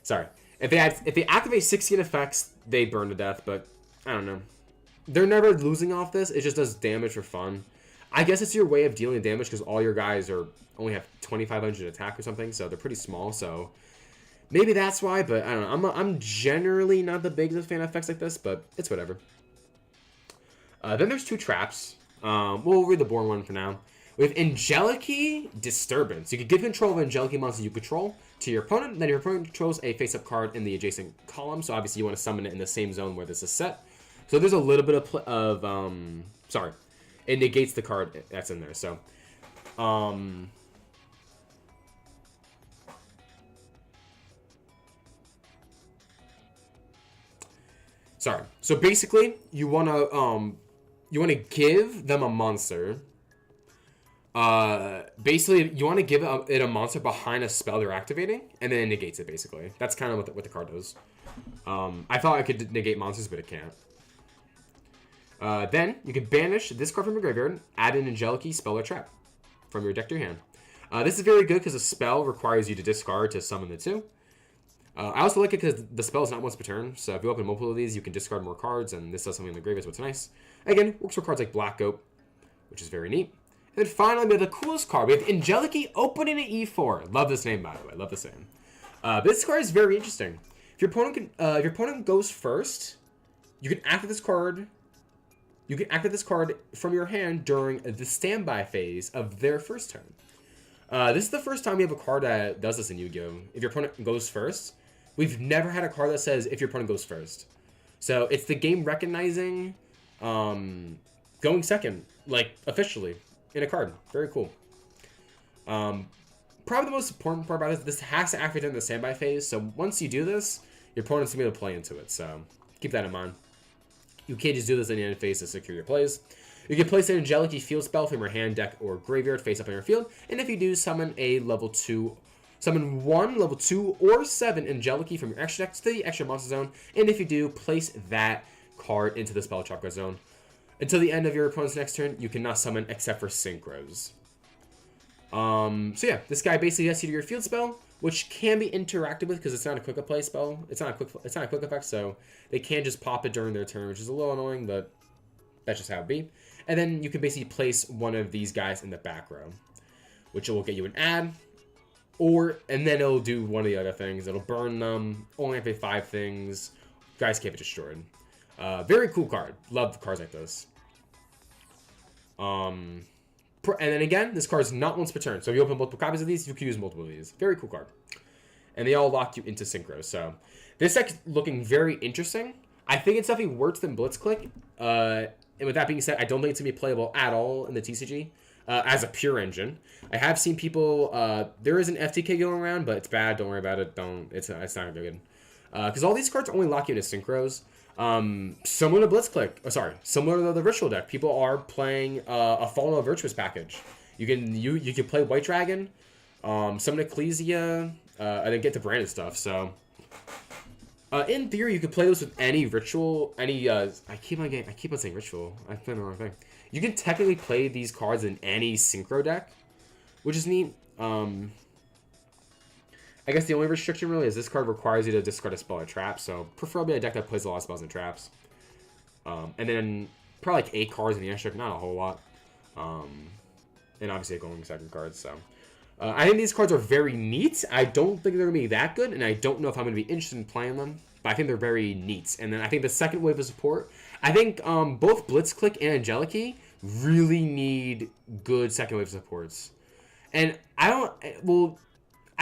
Sorry. If they activate 16 effects, they burn to death, but I don't know. They're never losing off this. It just does damage for fun. I guess it's your way of dealing damage because all your guys only have 2,500 attack or something, so they're pretty small. So maybe that's why, but I don't know. I'm generally not the biggest fan of effects like this, but it's whatever. Then there's 2 traps. We'll read the boring one for now. We have Angelic Disturbance. You can give control of Angelic monster you control to your opponent. Then your opponent controls a face-up card in the adjacent column. So obviously you want to summon it in the same zone where this is set. So there's a little bit of sorry. It negates the card that's in there. So, sorry. So basically, you wanna give them a monster. Basically, you want to give it a monster behind a spell they're activating, and then it negates it. Basically, that's kind of what the card does. I thought I could negate monsters, but it can't. Then you can banish this card from your graveyard, add an Angelic spell or trap from your deck to your hand. This is very good because a spell requires you to discard to summon the 2. I also like it because the spell is not once per turn, so if you open multiple of these, you can discard more cards, and this does something in the graveyard, so it's nice. Again, works for cards like Black Goat, which is very neat. And then finally, we have the coolest card. We have Angelic Opening at E4. Love this name, by the way. Love this name. This card is very interesting. If your opponent goes first, you can activate this card. You can activate this card from your hand during the standby phase of their first turn. This is the first time we have a card that does this in Yu-Gi-Oh! If your opponent goes first, we've never had a card that says if your opponent goes first. So it's the game recognizing going second, like officially in a card. Very cool. Probably the most important part about this has to activate in the standby phase. So once you do this, your opponent's gonna be able to play into it. So keep that in mind. You can't just do this in the end phase to secure your plays. You can place an Angelic field spell from your hand, deck, or graveyard face up on your field. And if you do, summon one level 2 or 7 Angelic from your extra deck to the extra monster zone. And if you do, place that card into the spell chakra zone. Until the end of your opponent's next turn, you cannot summon except for synchros. So yeah, this guy basically has you do your field spell, which can be interacted with because it's not a quick play spell. It's not a quick effect, so they can't just pop it during their turn, which is a little annoying, but that's just how it be. And then you can basically place one of these guys in the back row, which will get you an ad, and then it'll do one of the other things. It'll burn them, only activate 5 things. Guys can't be destroyed. Very cool card. Love cards like this. And then again, this card is not once per turn. So if you open multiple copies of these, you can use multiple of these. Very cool card. And they all lock you into synchro. So this deck is looking very interesting. I think it's definitely worse than Blitzclick. And with that being said, I don't think it's going to be playable at all in the TCG as a pure engine. I have seen people, there is an FTK going around, but it's bad. Don't worry about it. It's not good. Because all these cards only lock you into synchros. Similar to Blitzclick, similar to the Ritual deck, people are playing a Fallen of Virtuous package. You can play White Dragon, summon Ecclesia, and then get the branded stuff. So, in theory, you could play this with any Ritual, I keep on saying Ritual. I played the wrong thing. You can technically play these cards in any synchro deck, which is neat. I guess the only restriction really is this card requires you to discard a spell or trap, so preferably a deck that plays a lot of spells and traps. And then probably like 8 cards in the extra, not a whole lot. And obviously a going second card, so. I think these cards are very neat. I don't think they're going to be that good, and I don't know if I'm going to be interested in playing them, but I think they're very neat. And then I think the second wave of support, I think both Blitzclick and Angeliki really need good second wave supports. And I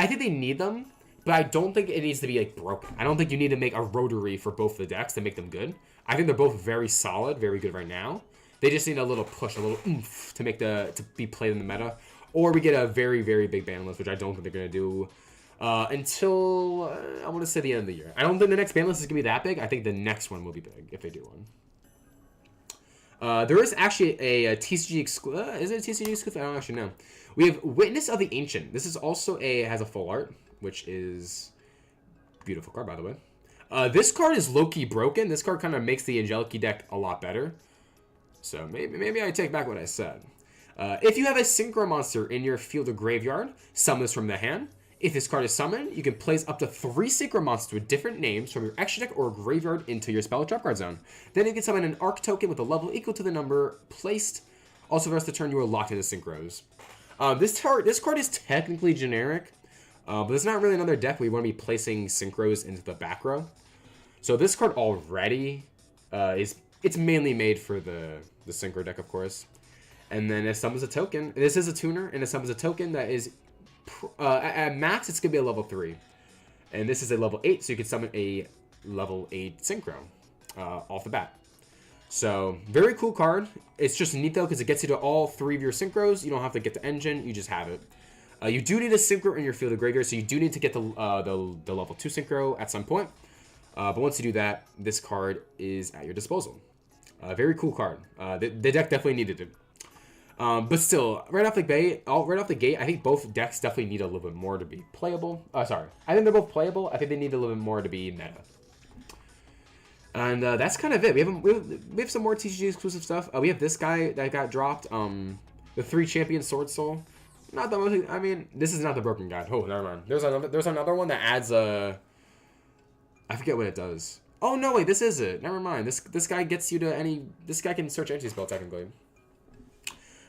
think they need them, but I don't think it needs to be, like, broken. I don't think you need to make a rotary for both the decks to make them good. I think they're both very solid, very good right now. They just need a little push, a little oomph to be played in the meta. Or we get a very, very big ban list, which I don't think they're going to do until, I want to say, the end of the year. I don't think the next ban list is going to be that big. I think the next one will be big, if they do one. There is actually a TCG exclusive. Is it a TCG exclusive? I don't actually know. We have Witness of the Ancient. This is also has a full art, which is beautiful card, by the way. This card is low-key broken. This card kind of makes the Angeliki deck a lot better. So maybe I take back what I said. If you have a Synchro monster in your field or graveyard, summon this from the hand. If this card is summoned, you can place up to 3 Synchro monsters with different names from your extra deck or graveyard into your spell drop card zone. Then you can summon an Arc token with a level equal to the number placed. Also, for the rest of the turn, you are locked into Synchros. This card is technically generic, but it's not really another deck where you want to be placing Synchros into the back row. So this card already it's mainly made for the Synchro deck, of course. And then it summons a token. This is a tuner, and it summons a token that is at max it's gonna be a level 3, and this is a level 8, so you can summon a level 8 Synchro off the bat. So very cool card. It's just neat though because it gets you to all 3 of your Synchros. You don't have to get the engine; you just have it. You do need a Synchro in your field of graveyard, so you do need to get the level 2 Synchro at some point. But once you do that, this card is at your disposal. Very cool card. The deck definitely needed it. But still, right off the gate, I think both decks definitely need a little bit more to be playable. I think they're both playable. I think they need a little bit more to be meta. And that's kind of it. We have some more TCG exclusive stuff. We have this guy that got dropped. The 3 champion Sword Soul. Not the most. I mean, this is not the broken guide. Oh, never mind. There's another one that adds a. I forget what it does. Oh no, wait, this is it. Never mind. This guy gets you to any. This guy can search anti spell technically.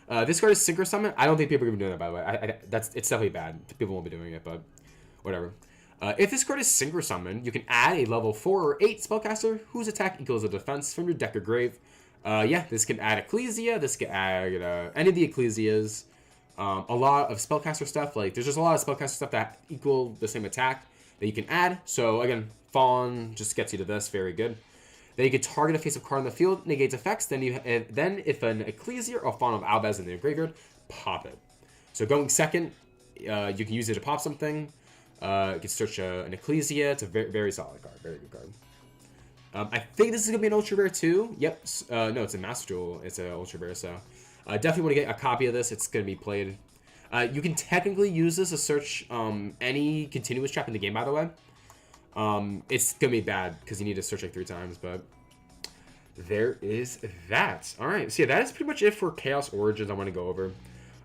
This card is Synchro Summon. I don't think people are going to be doing that, by the way. It's definitely bad. People won't be doing it, but whatever. If this card is Synchro Summon, you can add a level 4 or 8 spellcaster whose attack equals a defense from your deck or grave. This can add Ecclesia. This can add any of the Ecclesias. A lot of spellcaster stuff. Like, there's just a lot of spellcaster stuff that equal the same attack that you can add. So, again, Fawn just gets you to this. Very good. Then you can target a face-up card on the field, negates effects. Then if an Ecclesia or Fawn of Albaz in the graveyard, pop it. So going second, you can use it to pop something. You can search an Ecclesia. It's a very, very solid card. Very good card. I think this is going to be an Ultra Rare too. Yep. No, it's a Master Duel. It's an Ultra Rare, so definitely want to get a copy of this. It's going to be played. You can technically use this to search any continuous trap in the game, by the way. It's gonna be bad because you need to search like 3 times, but there is that. All right, so yeah, that is pretty much it for Chaos Origins I want to go over.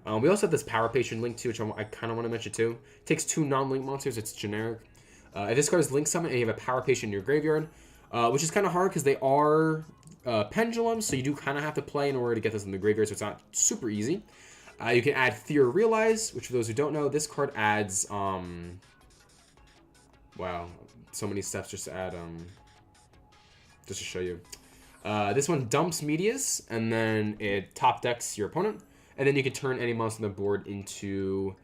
We also have this Power Patient link too, which I kind of want to mention too. It takes 2 non-link monsters. It's generic. If this card is Link Summon and you have a Power Patient in your graveyard, which is kind of hard because they are pendulums, so you do kind of have to play in order to get this in the graveyard, so it's not super easy. You can add Fear Realize, which for those who don't know, this card adds wow, so many steps just to add just to show you. This one dumps Medius, and then it top decks your opponent. and then you can turn any monster on the board into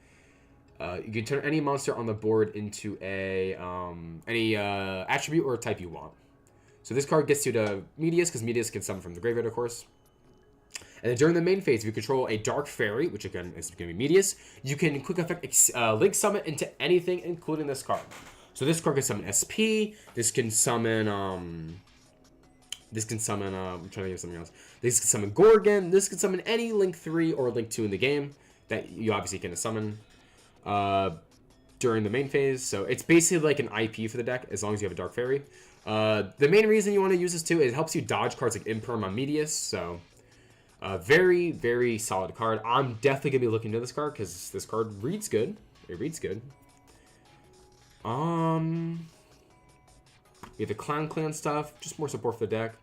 a any attribute or type you want. So this card gets you to Medius, because Medius can summon from the graveyard, of course. And then during the main phase, if you control a Dark Fairy, which again is going to be Medius, you can quick effect Link Summon into anything, including this card. So this card can summon SP. This can summon I'm trying to think of something else. This can summon Gorgon. This can summon any Link 3 or Link 2 in the game that you obviously can summon during the main phase. So it's basically like an IP for the deck, as long as you have a Dark Fairy. The main reason you want to use this too is it helps you dodge cards like Imperm on Medius. So very, very solid card. I'm definitely going to be looking into this card because this card reads good. It reads good. We have the Clown Clan stuff, just more support for the deck.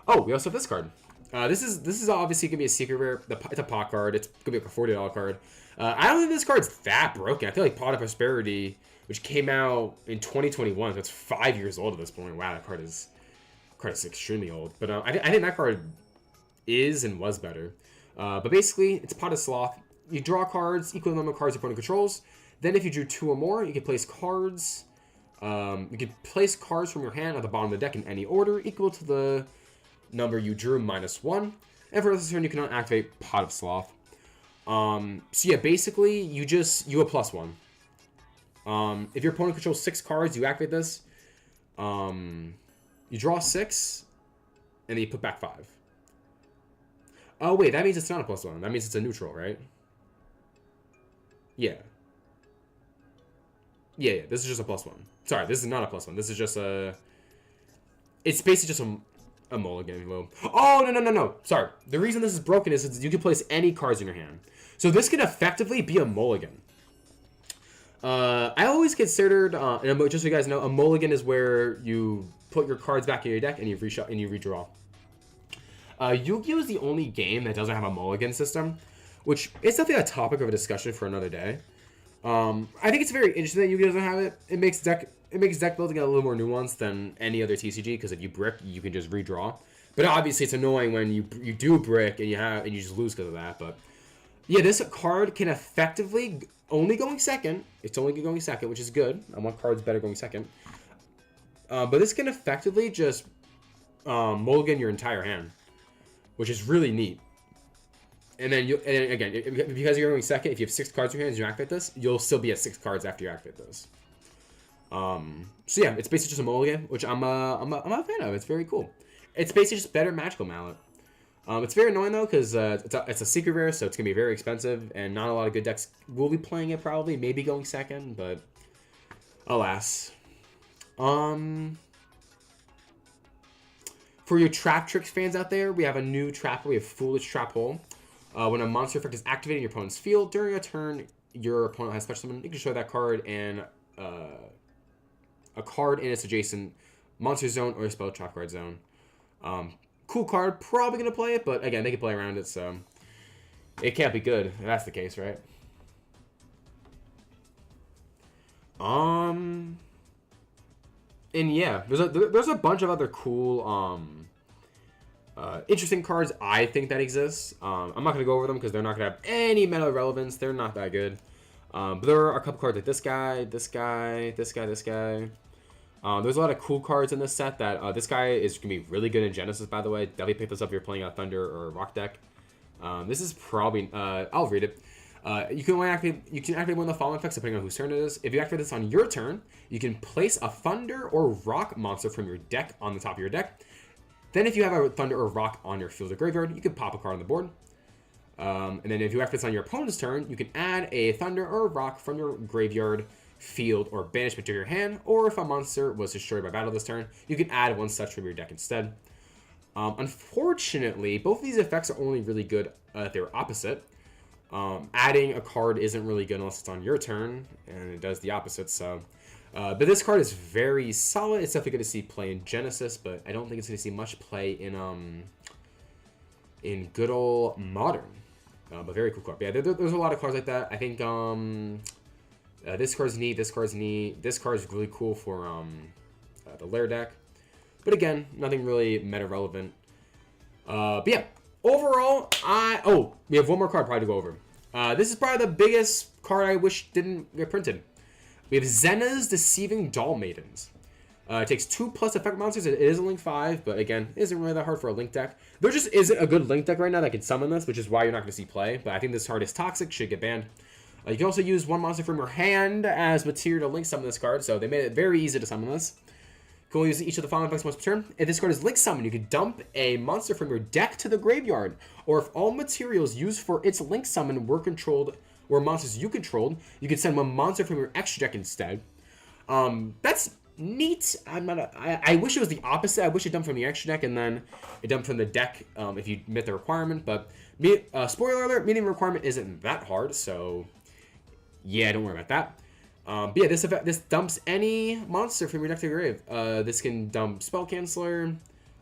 Oh, we also have this card. This is obviously gonna be a secret rare. It's a pot card. It's gonna be like a $40 card. I don't think this card's that broken. I feel like Pot of Prosperity, which came out in 2021, so it's 5 years old at this point. Wow, that card is extremely old. But I think that card is and was better. But basically, it's Pot of Sloth. You draw cards, equal number of cards your opponent controls. Then if you drew 2 or more, you can place cards. You can place cards from your hand at the bottom of the deck in any order, equal to the number you drew -1. And for this turn, you cannot activate Pot of Sloth. So yeah, basically, you a +1. If your opponent controls 6 cards, you activate this. You draw 6, and then you put back 5. Oh wait, that means it's not a +1. That means it's a neutral, right? Yeah. Yeah, this is just a +1. Sorry, this is not a +1. This is just a... It's basically just a mulligan. Oh, no. Sorry. The reason this is broken is you can place any cards in your hand. So this can effectively be a mulligan. I always considered, and just so you guys know, a mulligan is where you put your cards back in your deck and you redraw. Yu-Gi-Oh! Is the only game that doesn't have a mulligan system, which is definitely a topic of a discussion for another day. I think it's very interesting that Yu-Gi-Oh! Doesn't have it. It makes deck building a little more nuanced than any other TCG, because if you brick, you can just redraw. But obviously, it's annoying when you do brick and you just lose because of that. But yeah, this card can effectively only going second. It's only going second, which is good. I want cards better going second. But this can effectively just mulligan your entire hand, which is really neat. And then again, because you're going second, if you have 6 cards in your hands and you activate this, you'll still be at 6 cards after you activate this. So yeah, it's basically just a mulligan, which I'm a fan of. It's very cool. It's basically just better Magical Mallet. It's very annoying though, because it's a secret rare, so it's gonna be very expensive, and not a lot of good decks will be playing it probably, maybe going second, but alas. For your Trap Tricks fans out there, we have a new trapper. We have Foolish Trap Hole. When a monster effect is activated in your opponent's field during a turn, your opponent has special summon. You can show that card and a card in its adjacent monster zone or spell trap card zone. Cool card, probably gonna play it, but again, they can play around it, so it can't be good if that's the case, right? And yeah, there's a bunch of other cool interesting cards I think that exist. I'm not gonna go over them because they're not gonna have any meta relevance. They're not that good. But there are a couple cards like this guy. There's a lot of cool cards in this set. That this guy is gonna be really good in Genesis, by the way. Definitely pick this up if you're playing a Thunder or a Rock deck. This is probably I'll read it. You can activate one of the following effects depending on whose turn it is. If you activate this on your turn, you can place a Thunder or Rock monster from your deck on the top of your deck. Then if you have a Thunder or Rock on your field or graveyard, you can pop a card on the board. And then if you activate this on your opponent's turn, you can add a Thunder or Rock from your graveyard, field, or banishment to your hand. Or if a monster was destroyed by battle this turn, you can add one such from your deck instead. Unfortunately, both of these effects are only really good if they're opposite. Adding a card isn't really good unless it's on your turn, and it does the opposite, so... but this card is very solid. It's definitely good to see play in Genesis, but I don't think it's going to see much play in good old Modern. But very cool card. But yeah, there's a lot of cards like that. I think this card's neat. This card's neat. This card's really cool for the Lair deck. But again, nothing really meta relevant. But yeah, overall, we have one more card probably to go over. This is probably the biggest card I wish didn't get printed. We have Zena's Deceiving Doll Maidens. It takes 2+ effect monsters. It is a Link 5, but again, it isn't really that hard for a Link deck. There just isn't a good Link deck right now that can summon this, which is why you're not going to see play. But I think this card is toxic, should get banned. You can also use one monster from your hand as material to Link summon this card, so they made it very easy to summon this. You can only use each of the following effects once per turn. If this card is Link Summon, you can dump a monster from your deck to the graveyard. Or if all materials used for its Link Summon were controlled, or monsters you controlled, you can send one monster from your extra deck instead. That's neat. I wish it was the opposite. I wish it dumped from the extra deck and then it dumped from the deck if you met the requirement. But spoiler alert, meeting the requirement isn't that hard, so yeah, don't worry about that. But yeah, this dumps any monster from your deck to your grave. This can dump Spell Canceller,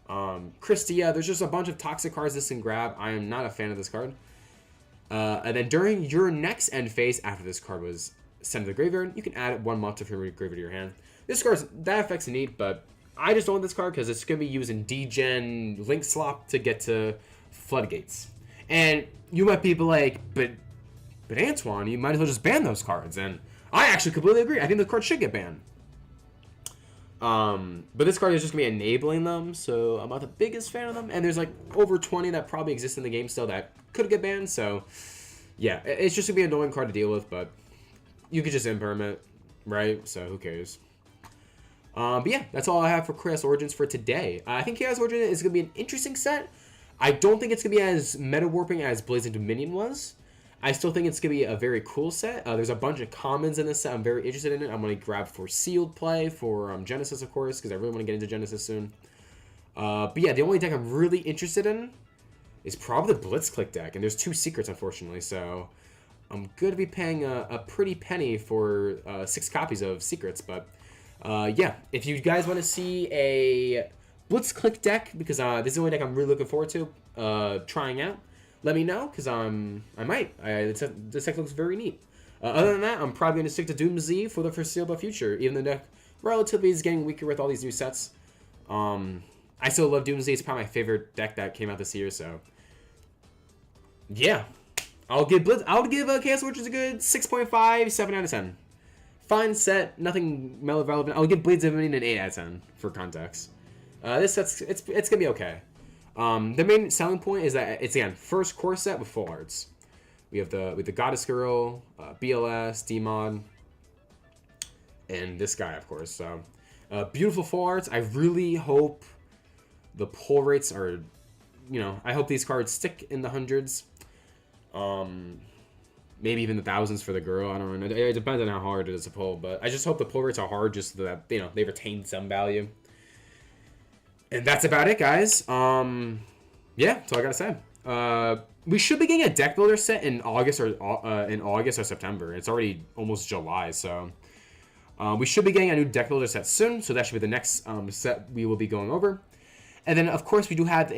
Christia. There's just a bunch of toxic cards this can grab. I am not a fan of this card. And then during your next end phase, after this card was sent to the graveyard, you can add one monster from your graveyard to your hand. This card's, that effect's neat, but I just don't want this card because it's going to be used in D-Gen Link Slop to get to Floodgates. And you might be like, but Antoine, you might as well just ban those cards. And I actually completely agree. I think the card should get banned. But this card is just going to be enabling them, so I'm not the biggest fan of them. And there's like over 20 that probably exist in the game still that could get banned, so yeah, it's just going to be an annoying card to deal with, but you could just imperm it, right? So who cares? But yeah, that's all I have for Chaos Origins for today. I think Chaos Origins is going to be an interesting set. I don't think it's going to be as meta-warping as Blazing Dominion was. I still think it's going to be a very cool set. There's a bunch of commons in this set. I'm very interested in it. I'm going to grab for sealed play, for Genesis, of course, because I really want to get into Genesis soon. But yeah, the only deck I'm really interested in is probably the Blitzclick deck. And there's 2 secrets, unfortunately. So I'm going to be paying a pretty penny for 6 copies of secrets. But yeah, if you guys want to see a Blitzclick deck, because this is the only deck I'm really looking forward to trying out, let me know, because I might. This deck looks very neat. Other than that, I'm probably going to stick to Doomsday for the foreseeable future, even though the deck relatively is getting weaker with all these new sets. I still love Doomsday. It's probably my favorite deck that came out this year, so yeah. I'll give Chaos Origins a good 6.5, 7 out of 10. Fine set, nothing relevant. I'll give Blades of Dominion an 8 out of 10 for context. This set's it's gonna be okay. The main selling point is that it's, again, first core set with full arts. We have the Goddess Girl, BLS, D-Mod, and this guy, of course. So beautiful full arts. I really hope the pull rates are, I hope these cards stick in the hundreds. Maybe even the thousands for the girl. I don't know. It depends on how hard it is to pull, but I just hope the pull rates are hard, just so that they retain some value. And that's about it, guys. Yeah, that's all I gotta say. We should be getting a deck builder set in August or September. It's already almost July, so we should be getting a new deck builder set soon. So that should be the next set we will be going over. And then, of course, we do have what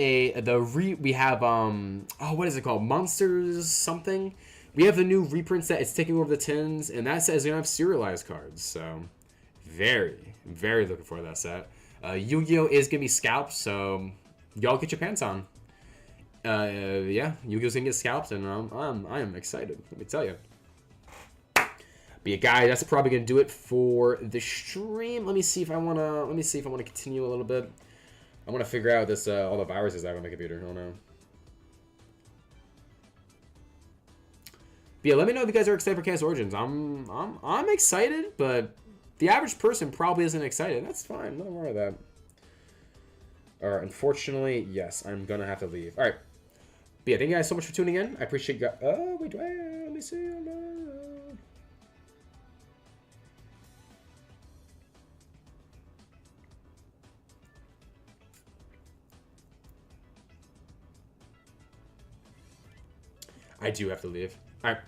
is it called? Monsters something. We have the new reprint set. It's taking over the tins, and that set is gonna have serialized cards. So very, very looking forward to that set. Yu-Gi-Oh is gonna be scalped, so y'all get your pants on. Yeah, Yu-Gi-Oh's gonna get scalped, and I am excited. Let me tell you. But yeah, guys, that's probably gonna do it for the stream. Let me see if I wanna continue a little bit. I wanna figure out this all the viruses I have on my computer. Oh no. But yeah, let me know if you guys are excited for Chaos Origins. I'm excited, but the average person probably isn't excited. That's fine. Don't worry about that. Alright, unfortunately, yes, I'm gonna have to leave. Alright. But yeah, thank you guys so much for tuning in. I appreciate you guys. Oh, wait, let me see. I do have to leave. Alright.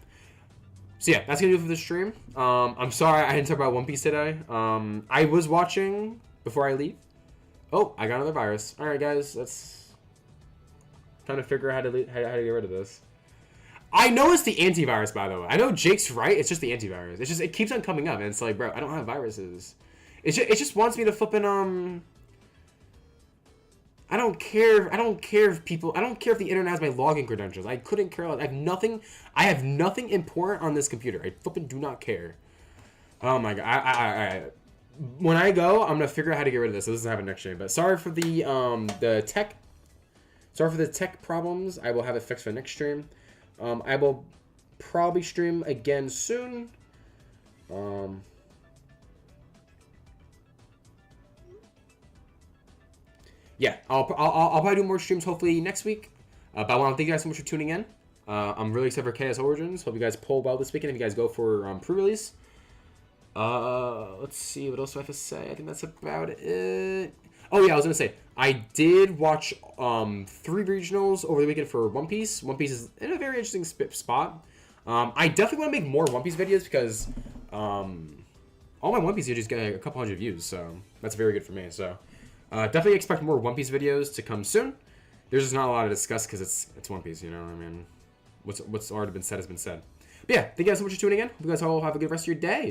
So yeah, that's gonna do it for the stream. I'm sorry I didn't talk about One Piece today. I was watching before I leave. Oh, I got another virus. All right, guys, let's trying to figure out how to get rid of this. I know it's the antivirus, by the way. I know Jake's right. It's just the antivirus. It's just it keeps on coming up, and it's like, bro, I don't have viruses. It just wants me to flip in I don't care. I don't care if people. I don't care if the internet has my login credentials. I couldn't care. I have nothing. I have nothing important on this computer. I flipping do not care. Oh my god. When I go, I'm gonna figure out how to get rid of this. So this is happening next stream. But sorry for the tech. Sorry for the tech problems. I will have it fixed for next stream. I will probably stream again soon. Yeah, I'll probably do more streams hopefully next week. But I want to thank you guys so much for tuning in. I'm really excited for Chaos Origins. Hope you guys pull well this weekend if you guys go for pre-release. Let's see, what else do I have to say? I think that's about it. Oh yeah, I was gonna say I did watch 3 regionals over the weekend for One Piece. One Piece is in a very interesting spot. I definitely want to make more One Piece videos because all my One Piece videos get a couple hundred views, so that's very good for me. So definitely expect more One Piece videos to come soon. There's just not a lot to discuss because it's One Piece, you know. I mean, what's already been said has been said. But yeah, thank you guys so much for tuning in. Hope you guys all have a good rest of your day.